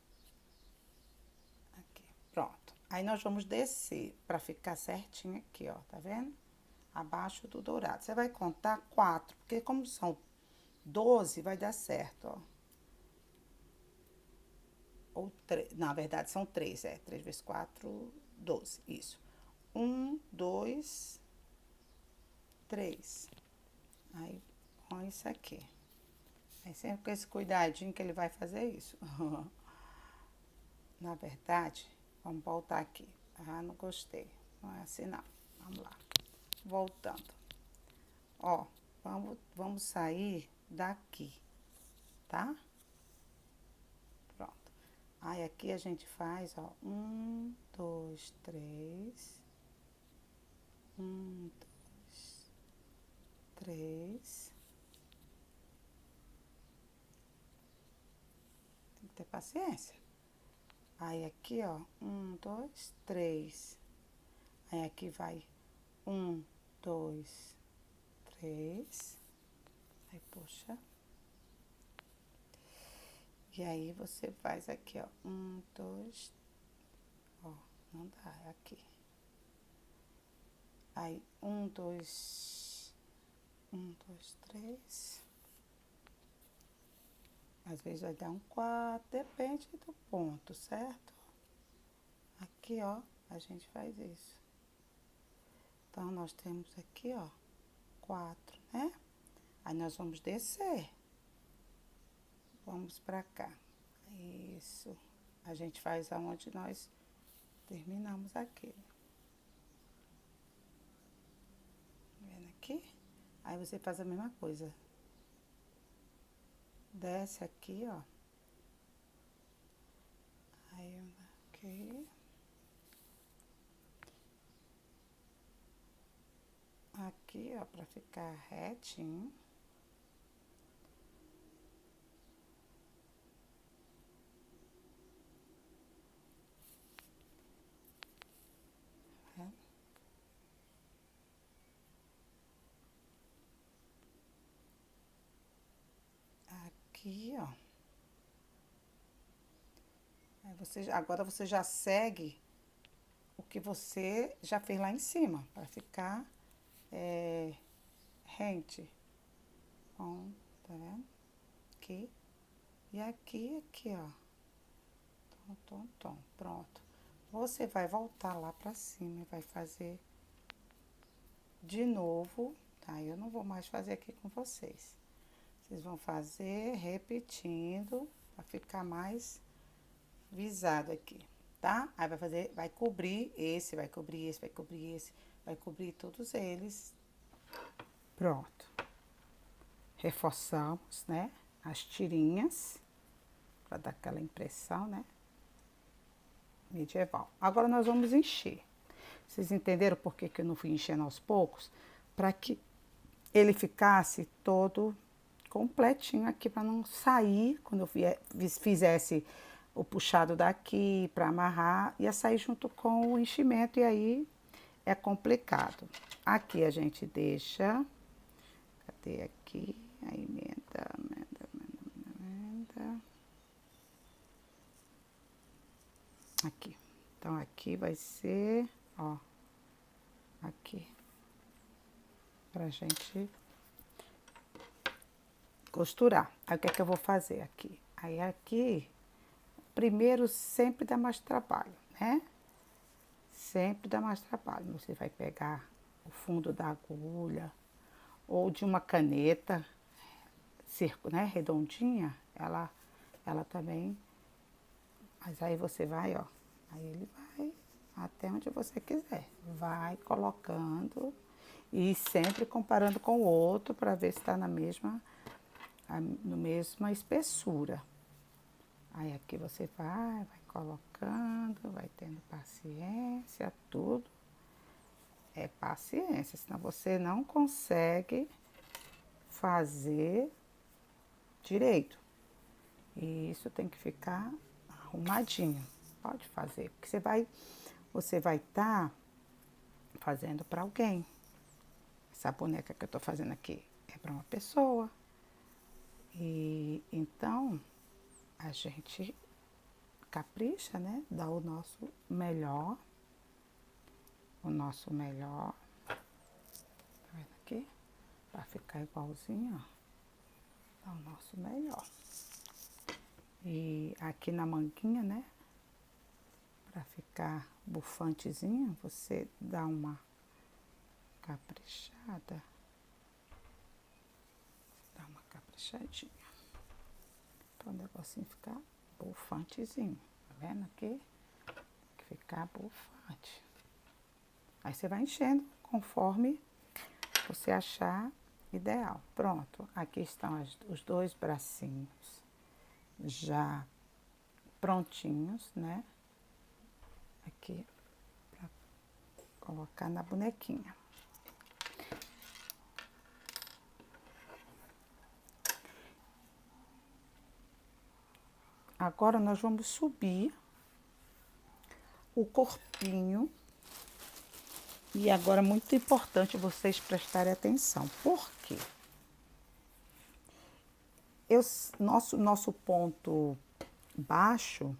Speaker 1: Aqui, pronto. Aí nós vamos descer pra ficar certinho aqui, ó. Tá vendo? Abaixo do dourado. Você vai contar 4, porque como são 12, vai dar certo, ó. Ou 3, na verdade são 3, 3 vezes 4, 12, isso. 1, 2, 3. Aí, com isso aqui. Aí sempre com esse cuidadinho que ele vai fazer isso. Na verdade, vamos voltar aqui. Ah, não gostei. Não é assim não. Vamos lá. Voltando. Ó, vamos sair daqui, tá? Pronto. Aí aqui a gente faz, ó, 1, 2, 3. 1, 2, 3. Tem que ter paciência. Aí aqui, ó, 1, 2, 3. Aí aqui vai 1, 2, 3. Aí puxa. E aí você faz aqui, ó, 1, 2, ó, não dá, é aqui. Aí 1, 2, 1, 2, 3. Às vezes vai dar um 4, depende do ponto, certo? Aqui, ó, a gente faz isso. Então, nós temos aqui, ó, 4, né? Aí nós vamos descer. Vamos pra cá. Isso. A gente faz aonde nós terminamos aqui. Vendo aqui? Aí você faz a mesma coisa. Desce aqui, ó. Aí, aqui. Aqui, ó, pra ficar retinho. Aqui, ó. Agora você já segue o que você já fez lá em cima, para ficar rente. Bom, tá vendo? Aqui. E aqui, ó. Tom. Pronto. Você vai voltar lá pra cima e vai fazer de novo, tá? Eu não vou mais fazer aqui com vocês. Vocês vão fazer repetindo pra ficar mais visado aqui, tá? Aí vai cobrir esse, vai cobrir esse, vai cobrir esse, vai cobrir todos eles. Pronto. Reforçamos, né? As tirinhas, para dar aquela impressão, né? Medieval. Agora nós vamos encher. Vocês entenderam por que eu não fui enchendo aos poucos? Para que ele ficasse todo completinho aqui, para não sair, quando eu fizesse o puxado daqui para amarrar, ia sair junto com o enchimento e aí é complicado. Aqui a gente deixa, cadê aqui? A emenda. Aqui. Então aqui vai ser, ó, aqui, pra gente costurar. Aí o que é que eu vou fazer aqui? Aí aqui, primeiro sempre dá mais trabalho, né? Sempre dá mais trabalho. Você vai pegar o fundo da agulha ou de uma caneta, né, redondinha, ela também, mas aí você vai, ó, aí ele vai até onde você quiser, vai colocando e sempre comparando com o outro para ver se está na mesma espessura. Aí aqui você vai colocando, vai tendo paciência, tudo é paciência, senão você não consegue fazer direito. E isso tem que ficar arrumadinho. Pode fazer, porque você vai estar fazendo para alguém. Essa boneca que eu tô fazendo aqui é para uma pessoa. E então a gente capricha, né? Dá o nosso melhor. O nosso melhor. Tá vendo aqui? Para ficar igualzinho, ó. Dá o nosso melhor. E aqui na manguinha, né? Para ficar bufantezinho, você dá uma caprichada. Dá uma caprichadinha. Para o negocinho ficar bufantezinho. Tá vendo aqui? Tem que ficar bufante. Aí você vai enchendo conforme você achar ideal. Pronto. Aqui estão os dois bracinhos já prontinhos, né? Aqui para colocar na bonequinha. Agora nós vamos subir o corpinho. E agora muito importante vocês prestarem atenção. Por quê? Nosso ponto baixo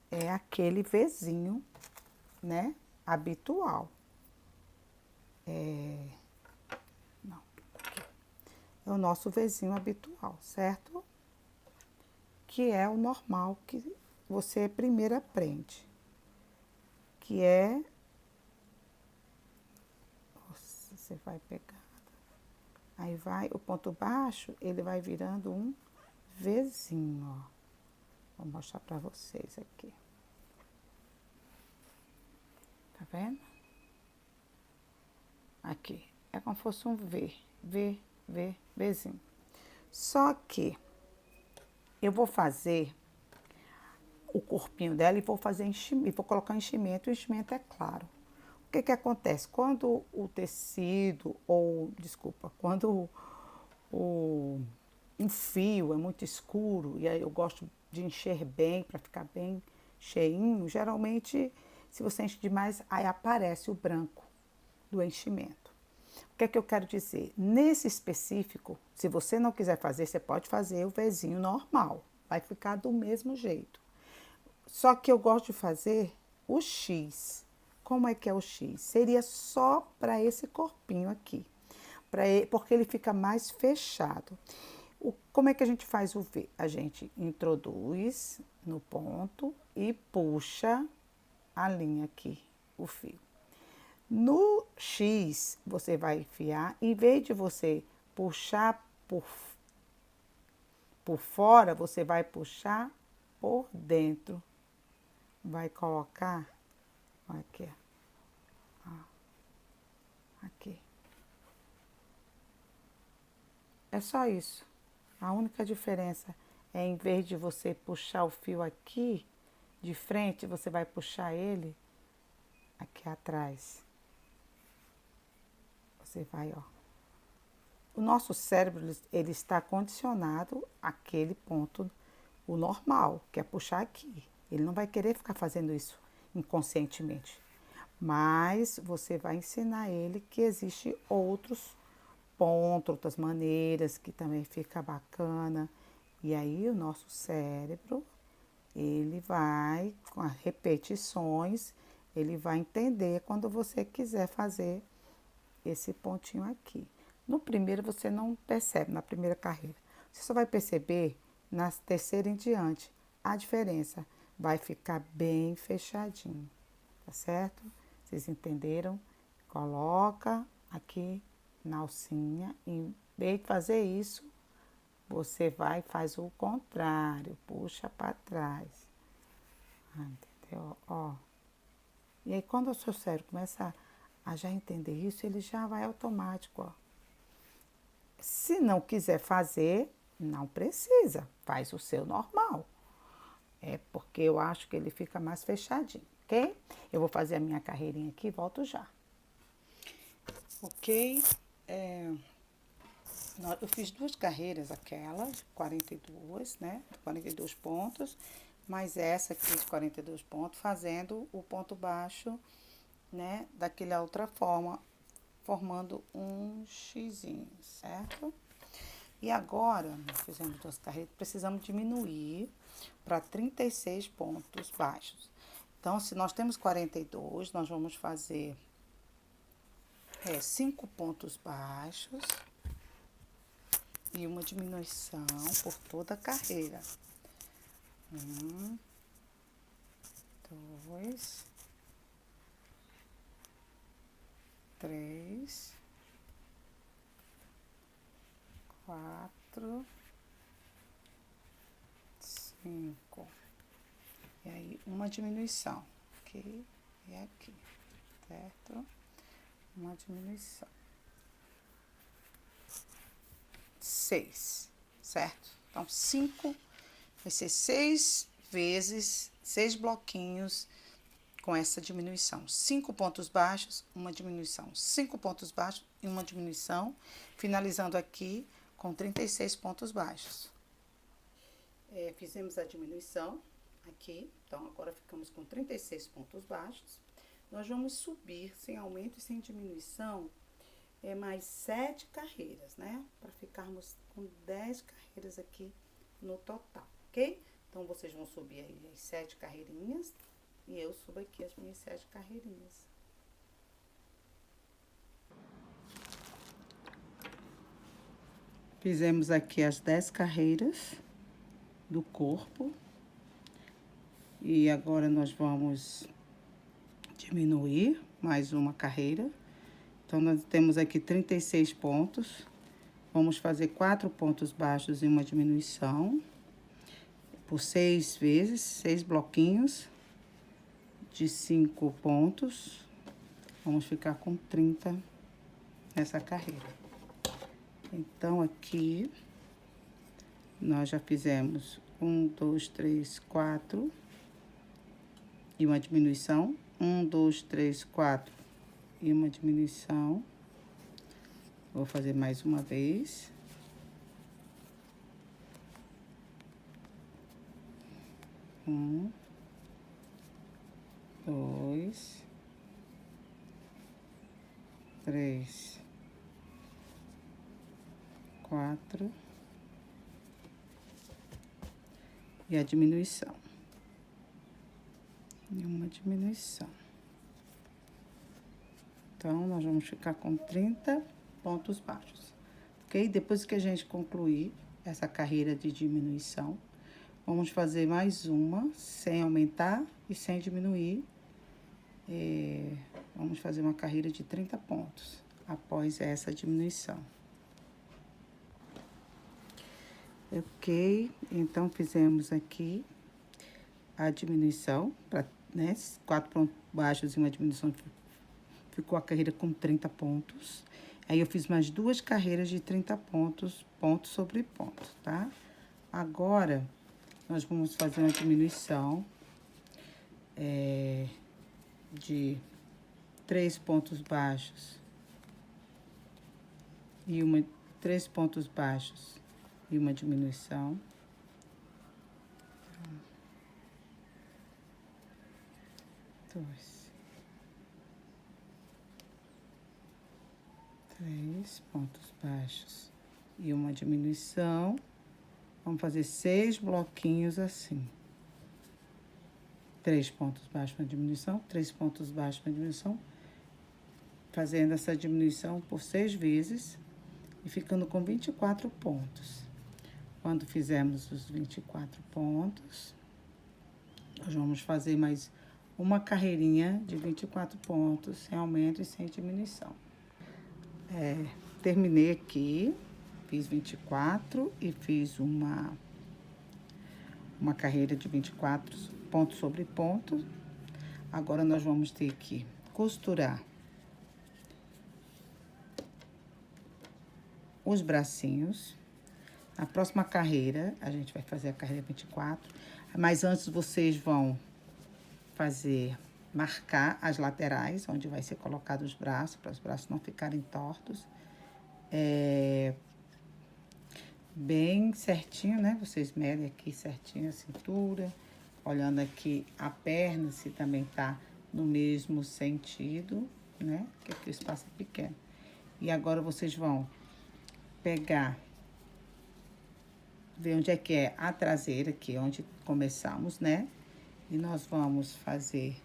Speaker 1: é aquele Vzinho, né? Habitual. Não, aqui. É o nosso Vzinho habitual, certo? Que é o normal que você primeiro aprende. Que é... Você vai pegar... Aí vai, o ponto baixo, ele vai virando um Vzinho, ó. Vou mostrar pra vocês aqui. Tá vendo? Aqui. É como se fosse um Vzinho. Só que eu vou fazer o corpinho dela e vou fazer enchimento, vou colocar enchimento, o enchimento é claro. O que que acontece? Quando o tecido, quando um fio é muito escuro, e aí eu gosto de encher bem, para ficar bem cheinho, geralmente, se você enche demais, aí aparece o branco do enchimento. O que é que eu quero dizer? Nesse específico, se você não quiser fazer, você pode fazer o Vzinho normal, vai ficar do mesmo jeito. Só que eu gosto de fazer o X. Como é que é o X? Seria só para esse corpinho aqui, porque ele fica mais fechado. Como é que a gente faz o V? A gente introduz no ponto e puxa a linha aqui, o fio. No X, você vai enfiar, em vez de você puxar por fora, você vai puxar por dentro. Vai colocar aqui, ó, aqui. É só isso. A única diferença é, em vez de você puxar o fio aqui de frente, você vai puxar ele aqui atrás. Você vai, ó. O nosso cérebro, ele está condicionado àquele ponto, o normal, que é puxar aqui. Ele não vai querer ficar fazendo isso inconscientemente. Mas você vai ensinar ele que existe outros pontos, outras maneiras, que também fica bacana. E aí o nosso cérebro, ele vai, com as repetições, ele vai entender quando você quiser fazer esse pontinho aqui. No primeiro você não percebe, na primeira carreira. Você só vai perceber na terceira em diante a diferença. Vai ficar bem fechadinho, tá certo? Vocês entenderam? Coloca aqui na alcinha. Em vez de fazer isso, você vai e faz o contrário. Puxa para trás. Entendeu? Ó. E aí quando o seu cérebro começa a já entender isso, ele já vai automático, ó. Se não quiser fazer, não precisa. Faz o seu normal. É porque eu acho que ele fica mais fechadinho, ok? Eu vou fazer a minha carreirinha aqui e volto já. Ok? Eu fiz 2 carreiras, aquela de 42, né? 42 pontos. Mas essa aqui de 42 pontos, fazendo o ponto baixo, né? Daquela outra forma, formando um xizinho, certo? E agora, nós fizemos 2 carreiras, precisamos diminuir para 36 pontos baixos. Então, se nós temos 42, nós vamos fazer 5 pontos baixos e uma diminuição por toda a carreira. 1, 2, 3, 4, 5. E aí, uma diminuição. Aqui e aqui, certo? Uma diminuição. 6, certo? Então, 5 vai ser 6 vezes, 6 bloquinhos com essa diminuição. 5 pontos baixos, uma diminuição. 5 pontos baixos e uma diminuição, finalizando aqui com 36 pontos baixos. Fizemos a diminuição aqui, então agora ficamos com 36 pontos baixos. Nós vamos subir sem aumento e sem diminuição mais 7 carreiras, né? Para ficarmos com 10 carreiras aqui no total, ok? Então, vocês vão subir aí as 7 carreirinhas e eu subo aqui as minhas 7 carreirinhas. Fizemos aqui as 10 carreiras do corpo. E agora nós vamos diminuir mais uma carreira. Então, nós temos aqui 36 pontos. Vamos fazer 4 pontos baixos e uma diminuição. Por 6 vezes, 6 bloquinhos de 5 pontos. Vamos ficar com 30 nessa carreira. Então, aqui, nós já fizemos 1, 2, 3, 4. E uma diminuição. 1, 2, 3, 4. E uma diminuição. Vou fazer mais uma vez. Um, 2, 3, 4. E a diminuição. e uma diminuição. Então, nós vamos ficar com 30 pontos baixos, ok? Depois que a gente concluir essa carreira de diminuição, vamos fazer mais uma, sem aumentar e sem diminuir. Vamos fazer uma carreira de 30 pontos, após essa diminuição. Ok, então fizemos aqui a diminuição, né, 4 pontos baixos e uma diminuição, ficou a carreira com 30 pontos. Aí, eu fiz mais 2 carreiras de 30 pontos, ponto sobre ponto, tá? Agora, nós vamos fazer uma diminuição de 3 pontos baixos e 3 pontos baixos e uma diminuição. Dois. 3 pontos baixos e uma diminuição. Vamos fazer 6 bloquinhos assim. 3 pontos baixos, uma diminuição, 3 pontos baixos, uma diminuição. Fazendo essa diminuição por 6 vezes e ficando com 24 pontos. Quando fizermos os 24 pontos, nós vamos fazer mais uma carreirinha de 24 pontos, sem aumento e sem diminuição. Terminei aqui, fiz 24 e fiz uma carreira de 24 ponto sobre ponto. Agora, nós vamos ter que costurar os bracinhos. Na próxima carreira, a gente vai fazer a carreira 24, mas antes vocês vão marcar as laterais, onde vai ser colocado os braços, para os braços não ficarem tortos. Bem certinho, né? Vocês medem aqui certinho a cintura, olhando aqui a perna, se também tá no mesmo sentido, né? Porque aqui o espaço é pequeno. E agora, vocês vão pegar, ver onde é que é a traseira, aqui onde começamos, né? E nós vamos fazer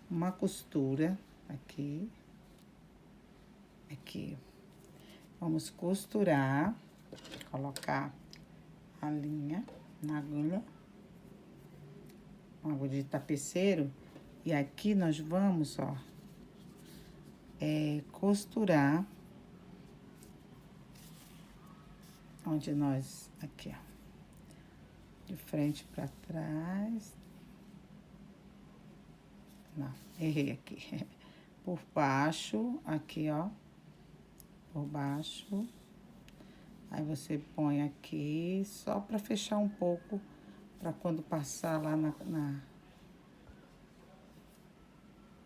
Speaker 1: uma costura aqui. Aqui. Vamos costurar, colocar a linha na agulha, uma agulha de tapeceiro. E aqui nós vamos, ó, costurar onde nós, aqui, ó, de frente pra trás. Não, errei aqui. Por baixo, aqui, ó, por baixo. Aí, você põe aqui, só pra fechar um pouco, pra quando passar lá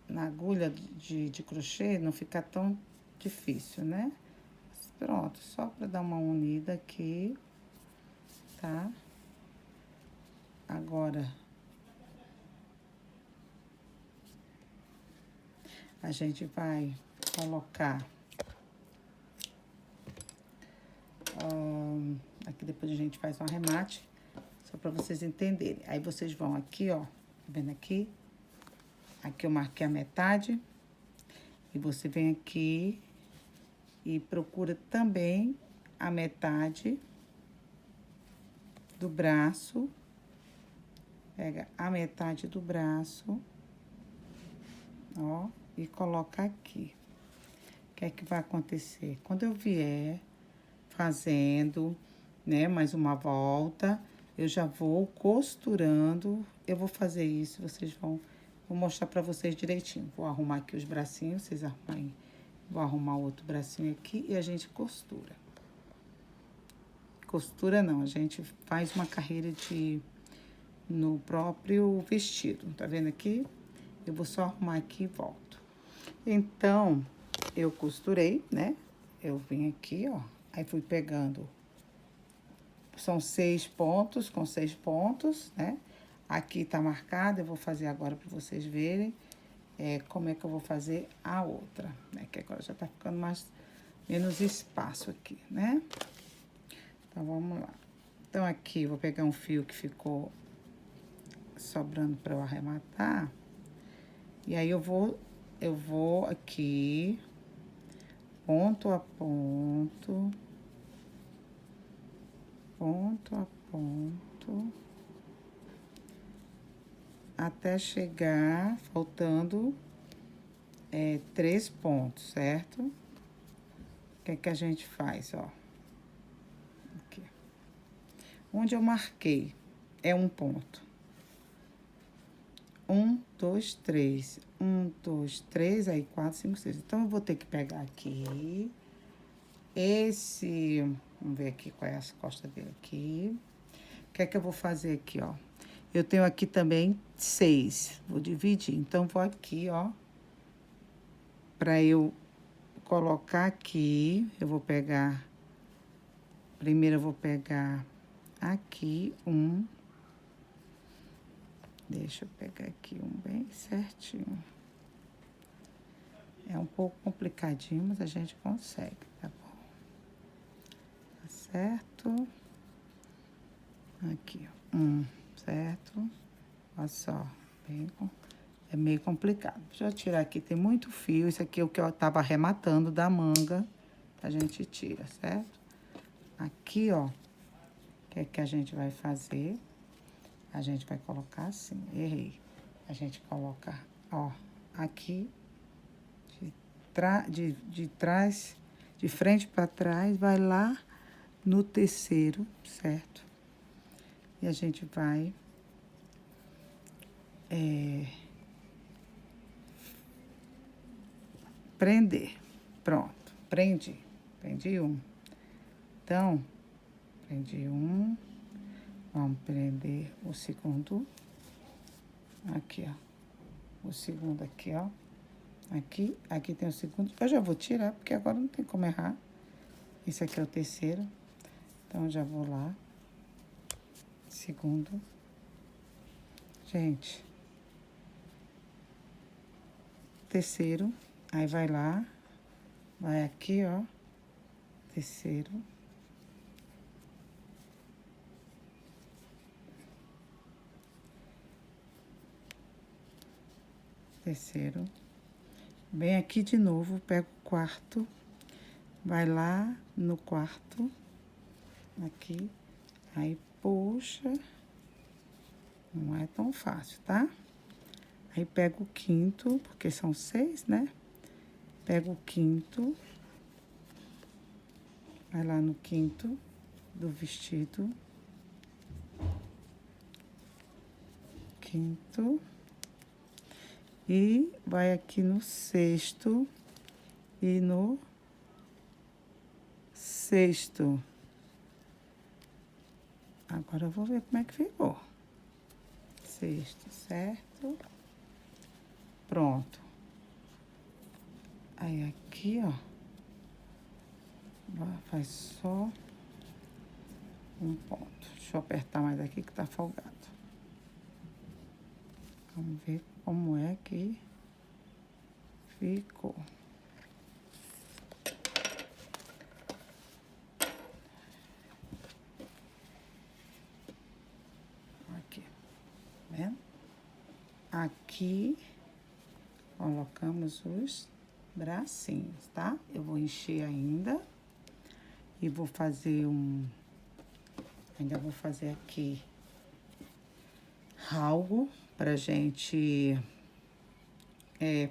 Speaker 1: na agulha de crochê, não ficar tão difícil, né? Pronto, só pra dar uma unida aqui, tá? Agora, a gente vai colocar aqui, depois a gente faz um arremate, só pra vocês entenderem. Aí, vocês vão aqui, ó, tá vendo aqui? Aqui eu marquei a metade. E você vem aqui e procura também a metade do braço. Pega a metade do braço, ó, e coloca aqui. O que é que vai acontecer? Quando eu vier fazendo, né, mais uma volta, eu já vou costurando. Eu vou fazer isso, vou mostrar pra vocês direitinho. Vou arrumar aqui os bracinhos, vocês arrumem. Vou arrumar o outro bracinho aqui e a gente costura. Costura não, a gente faz uma carreira no próprio vestido, tá vendo aqui? Eu vou só arrumar aqui e volto. Então, eu costurei, né? Eu vim aqui, ó, aí fui pegando. São 6 pontos, com 6 pontos, né? Aqui tá marcado, eu vou fazer agora pra vocês verem como é que eu vou fazer a outra, né? Que agora já tá ficando menos espaço aqui, né? Então, vamos lá. Então, aqui, eu vou pegar um fio que ficou sobrando pra eu arrematar. E aí, eu vou aqui, ponto a ponto, até chegar, faltando 3 pontos, certo? O que a gente faz, ó? Aqui. Onde eu marquei é um ponto. 1, 2, 3. 1, 2, 3, aí 4, 5, 6. Então, eu vou ter que pegar aqui esse... Vamos ver aqui qual é as costas dele aqui. O que é que eu vou fazer aqui, ó? Eu tenho aqui também 6. Vou dividir. Então, vou aqui, ó. Para eu colocar aqui, eu vou pegar... Primeiro, eu vou pegar aqui um... Deixa eu pegar aqui um bem certinho. É um pouco complicadinho, mas a gente consegue, tá bom? Tá certo? Aqui, ó. Certo? Olha só, é meio complicado. Deixa eu tirar aqui, tem muito fio. Isso aqui é o que eu tava arrematando da manga. A gente tira, certo? Aqui, ó, o que é que a gente vai fazer? A gente vai colocar assim, errei. A gente coloca, ó, aqui, de trás, de frente para trás, vai lá no terceiro, certo? E a gente vai prender. Pronto, prendi um. Então, prendi um. Vamos prender o segundo. Aqui, ó. O segundo aqui, ó. Aqui tem o segundo. Eu já vou tirar, porque agora não tem como errar. Esse aqui é o terceiro. Então, eu já vou lá. Segundo. Gente. Terceiro. Aí, vai lá. Vai aqui, ó. Terceiro. Terceiro. Vem aqui de novo, pega o quarto. Vai lá no quarto. Aqui. Aí, puxa. Não é tão fácil, tá? Aí, pega o quinto, porque são 6, né? Pega o quinto. Vai lá no quinto do vestido. Quinto. E vai aqui no sexto e no sexto. Agora eu vou ver como é que ficou. Sexto, certo? Pronto. Aí aqui, ó. Faz só um ponto. Deixa eu apertar mais aqui que tá folgado. Vamos ver como é que ficou. Aqui, vendo? Aqui, colocamos os bracinhos, tá? Eu vou encher ainda e vou fazer ainda vou fazer aqui algo pra gente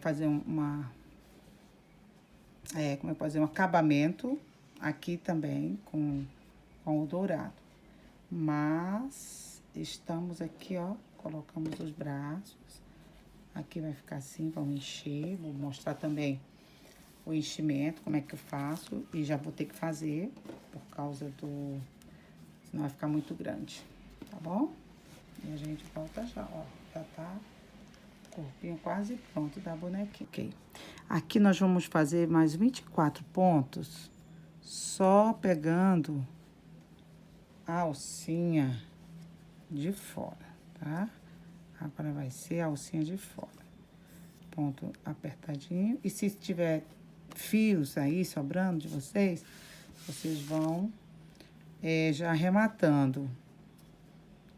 Speaker 1: fazer como é fazer um acabamento aqui também com o dourado. Mas estamos aqui, ó, colocamos os braços. Aqui vai ficar assim, vamos encher. Vou mostrar também o enchimento, como é que eu faço. E já vou ter que fazer, por causa do... Senão vai ficar muito grande, tá bom? E a gente volta já, ó. Já tá o corpinho quase pronto da bonequinha. Ok. Aqui nós vamos fazer mais 24 pontos, só pegando a alcinha de fora, tá? Agora vai ser a alcinha de fora. Ponto apertadinho. E se tiver fios aí sobrando de vocês, vocês vão já arrematando.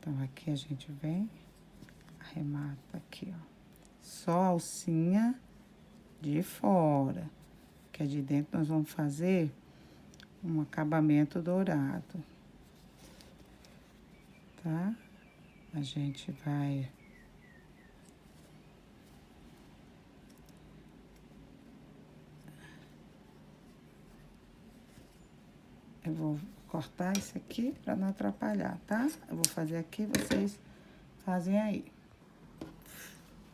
Speaker 1: Então, aqui a gente vem, arremata aqui, ó. só a alcinha de fora, que é de dentro nós vamos fazer um acabamento dourado, tá? A gente vai... Eu vou cortar isso aqui para não atrapalhar, tá? Eu vou fazer aqui, vocês fazem aí.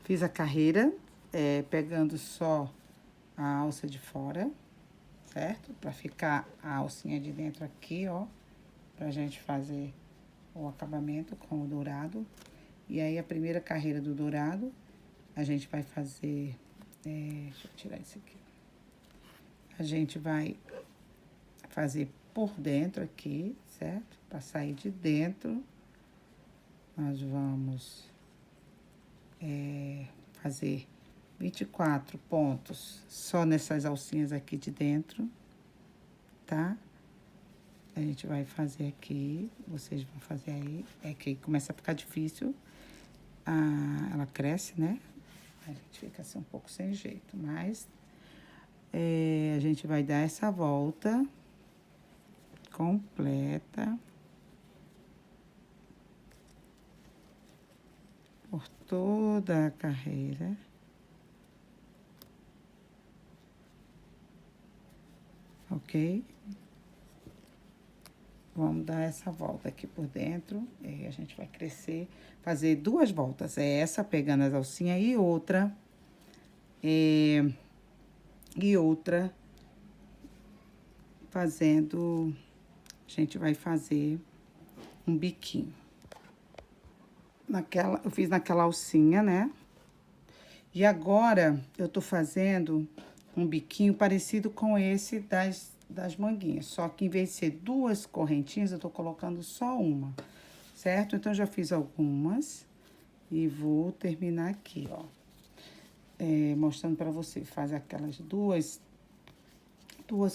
Speaker 1: Fiz a carreira, pegando só a alça de fora, certo? Pra ficar a alcinha de dentro aqui, ó. Pra gente fazer o acabamento com o dourado. E aí, a primeira carreira do dourado, a gente vai fazer... deixa eu tirar isso aqui. A gente vai fazer por dentro aqui, certo? Pra sair de dentro, nós vamos fazer 24 pontos só nessas alcinhas aqui de dentro, tá? A gente vai fazer aqui, vocês vão fazer aí, é que começa a ficar difícil, ela cresce, né? A gente fica assim um pouco sem jeito, mas a gente vai dar essa volta completa por toda a carreira. Ok? Vamos dar essa volta aqui por dentro, e a gente vai crescer, fazer 2 voltas. Essa pegando as alcinhas e outra, fazendo, a gente vai fazer um biquinho. Eu fiz naquela alcinha, né? E agora, eu tô fazendo um biquinho parecido com esse das manguinhas. Só que em vez de ser 2 correntinhas, eu tô colocando só uma, certo? Então, já fiz algumas e vou terminar aqui, ó. Mostrando pra você, faz aquelas duas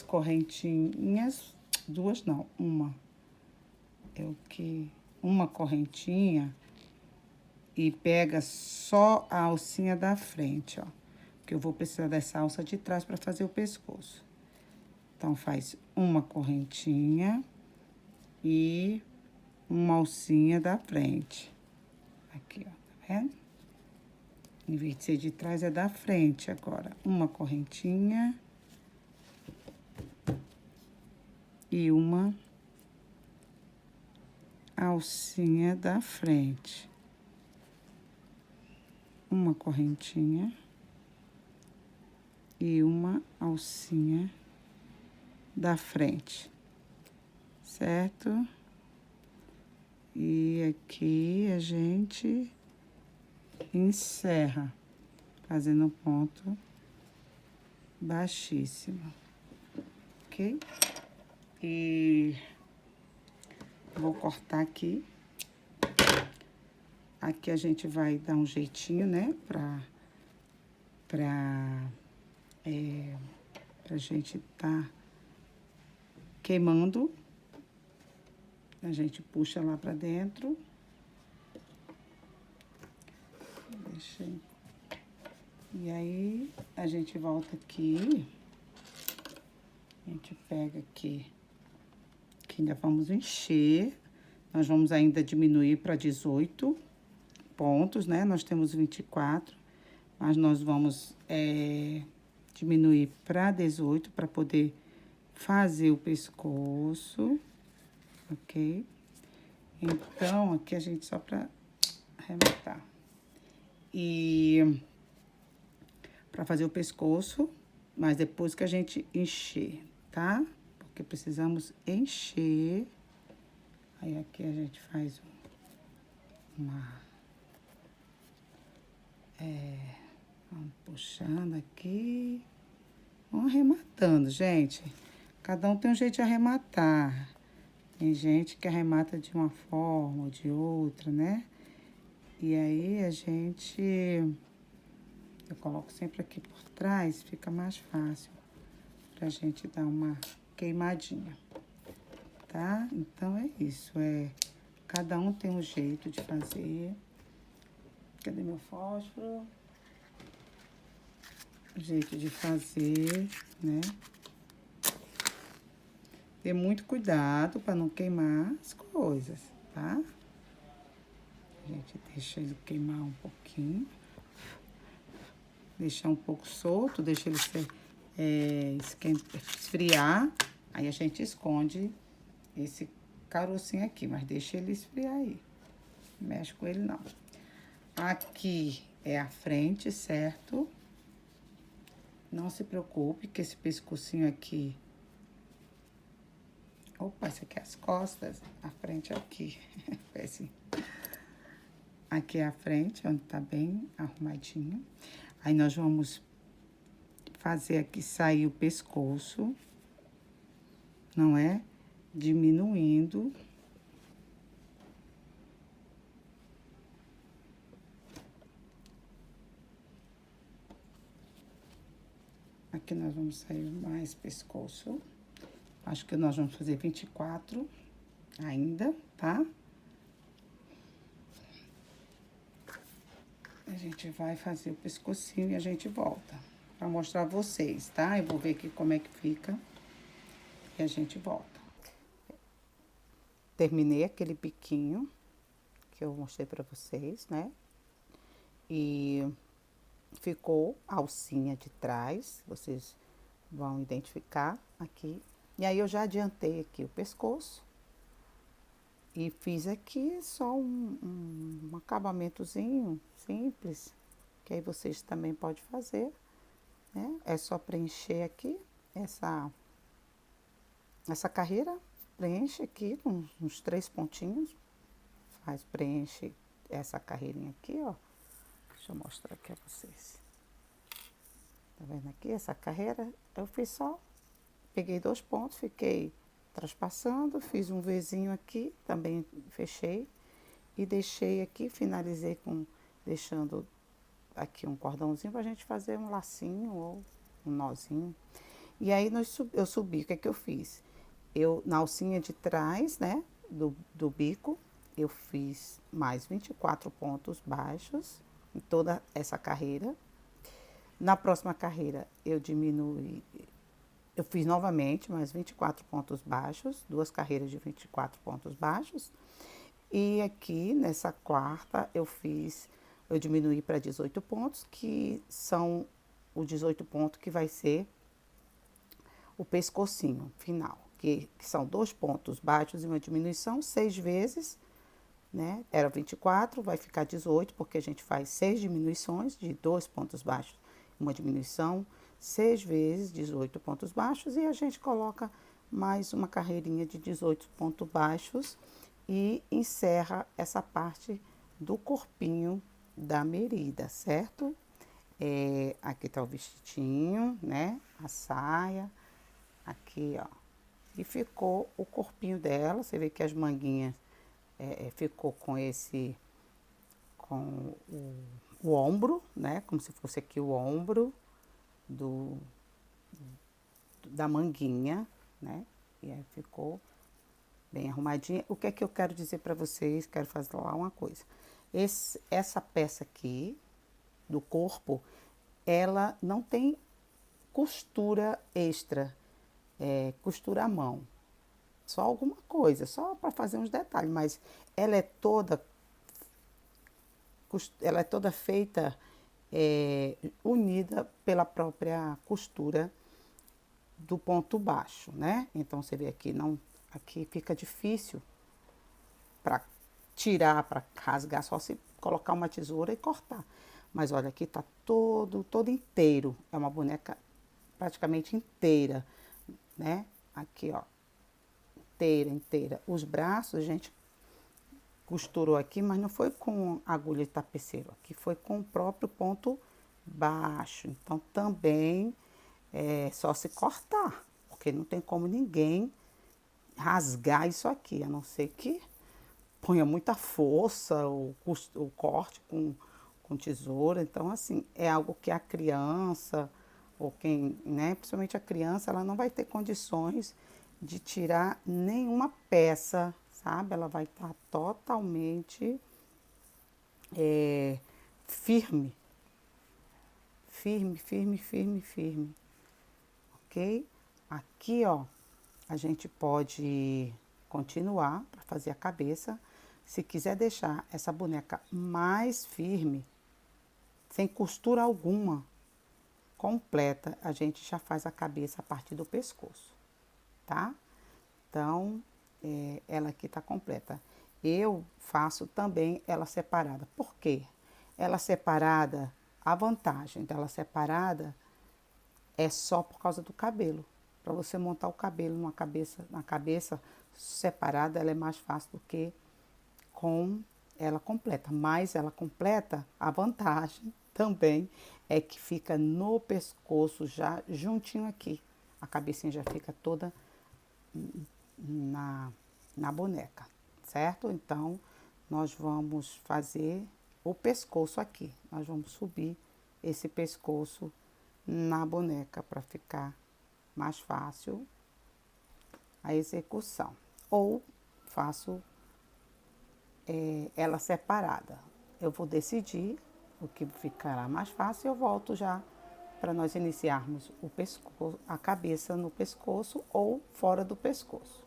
Speaker 1: correntinhas, 2 não, uma. Uma correntinha e pega só a alcinha da frente, ó. Porque eu vou precisar dessa alça de trás pra fazer o pescoço. Então, faz uma correntinha e uma alcinha da frente. Aqui, ó, tá vendo? Em vez de ser de trás, é da frente agora. Uma correntinha e uma alcinha da frente. Uma correntinha e uma alcinha da frente, certo? E aqui a gente encerra fazendo um ponto baixíssimo, ok? E vou cortar aqui. Aqui a gente vai dar um jeitinho, né? Pra gente tá queimando. A gente puxa lá pra dentro. Deixa eu... E aí, a gente volta aqui. A gente pega aqui, que ainda vamos encher. Nós vamos ainda diminuir para 18 pontos, né? Nós temos 24, mas nós vamos diminuir para 18 para poder fazer o pescoço, ok? Então, aqui a gente só para arrematar. E para fazer o pescoço, mas depois que a gente encher, tá? Porque precisamos encher. Aí aqui a gente faz vamos puxando aqui. Vamos arrematando, gente. Cada um tem um jeito de arrematar. Tem gente que arremata de uma forma ou de outra, né? E aí, eu coloco sempre aqui por trás, fica mais fácil pra gente dar uma queimadinha, tá? Então, é isso, cada um tem um jeito de fazer. Cadê meu fósforo? jeito de fazer, né? Ter muito cuidado para não queimar as coisas, tá? A gente deixa ele queimar um pouquinho. Deixar um pouco solto, deixa ele esfriar. Aí a gente esconde esse carocinho aqui, mas deixa ele esfriar aí. Não mexe com ele não. Aqui é a frente, certo? Não se preocupe que esse pescocinho aqui... Opa, isso aqui é as costas, a frente é aqui. Assim. Aqui é a frente, onde tá bem arrumadinho. Aí nós vamos fazer aqui sair o pescoço, não é? Diminuindo. Aqui nós vamos sair mais pescoço. Acho que nós vamos fazer 24 ainda, tá? A gente vai fazer o pescocinho e a gente volta pra mostrar a vocês, tá? Eu vou ver aqui como é que fica e a gente volta. Terminei aquele biquinho que eu mostrei pra vocês, né? E ficou a alcinha de trás, vocês vão identificar aqui. E aí eu já adiantei aqui o pescoço e fiz aqui só um acabamentozinho simples, que aí vocês também podem fazer, né? É só preencher aqui essa carreira, preenche aqui com uns 3 pontinhos, preenche essa carreirinha aqui, ó. Deixa eu mostrar aqui a vocês. Tá vendo aqui essa carreira? Eu fiz só, peguei 2 pontos, fiquei traspassando, fiz um Vzinho aqui, também fechei e deixei aqui, finalizei deixando aqui um cordãozinho pra gente fazer um lacinho ou um nozinho. E aí eu subi, o que é que eu fiz? Na alcinha de trás, né, do bico, eu fiz mais 24 pontos baixos em toda essa carreira. Na próxima carreira, eu fiz novamente mais 24 pontos baixos, 2 carreiras de 24 pontos baixos. E aqui, nessa quarta, eu diminuí para 18 pontos, que são o 18 pontos que vai ser o pescocinho final, que são 2 pontos baixos e uma diminuição 6 vezes, né? Era 24, vai ficar 18, porque a gente faz 6 diminuições de 2 pontos baixos, uma diminuição, 6 vezes 18 pontos baixos, e a gente coloca mais uma carreirinha de 18 pontos baixos e encerra essa parte do corpinho da Merida, certo? Aqui tá o vestidinho, né? A saia, aqui, ó. E ficou o corpinho dela, você vê que as manguinhas ficou com o ombro, né? Como se fosse aqui o ombro da manguinha, né? E aí ficou bem arrumadinha. O que é que eu quero dizer para vocês? Quero fazer lá uma coisa. Essa peça aqui do corpo, ela não tem costura extra, costura à mão. Só alguma coisa, só para fazer uns detalhes, mas ela é toda feita unida pela própria costura do ponto baixo, né? Então você vê aqui, aqui fica difícil para tirar, para rasgar, só se colocar uma tesoura e cortar. Mas olha, aqui tá todo inteiro, é uma boneca praticamente inteira, né? Aqui, ó, inteira. Os braços a gente costurou aqui, mas não foi com agulha de tapeceiro, aqui foi com o próprio ponto baixo. Então também é só se cortar, porque não tem como ninguém rasgar isso aqui, a não ser que ponha muita força o corte com tesoura. Então, assim, é algo que a criança, ou quem, né, principalmente a criança, ela não vai ter condições de tirar nenhuma peça, sabe? Ela vai estar totalmente firme firme, firme, firme, firme, ok? Aqui, ó, a gente pode continuar para fazer a cabeça. Se quiser deixar essa boneca mais firme, sem costura alguma, completa, a gente já faz a cabeça a partir do pescoço, tá? Então, ela aqui tá completa. Eu faço também ela separada. Por quê? Ela separada, a vantagem dela separada é só por causa do cabelo. Para você montar o cabelo na cabeça separada, ela é mais fácil do que com ela completa. Mas ela completa, a vantagem também é que fica no pescoço já juntinho aqui. A cabecinha já fica toda na boneca, certo? Então, nós vamos fazer o pescoço aqui. Nós vamos subir esse pescoço na boneca para ficar mais fácil a execução. Ou faço ela separada. Eu vou decidir o que ficará mais fácil e eu volto já para nós iniciarmos o pescoço, a cabeça no pescoço ou fora do pescoço.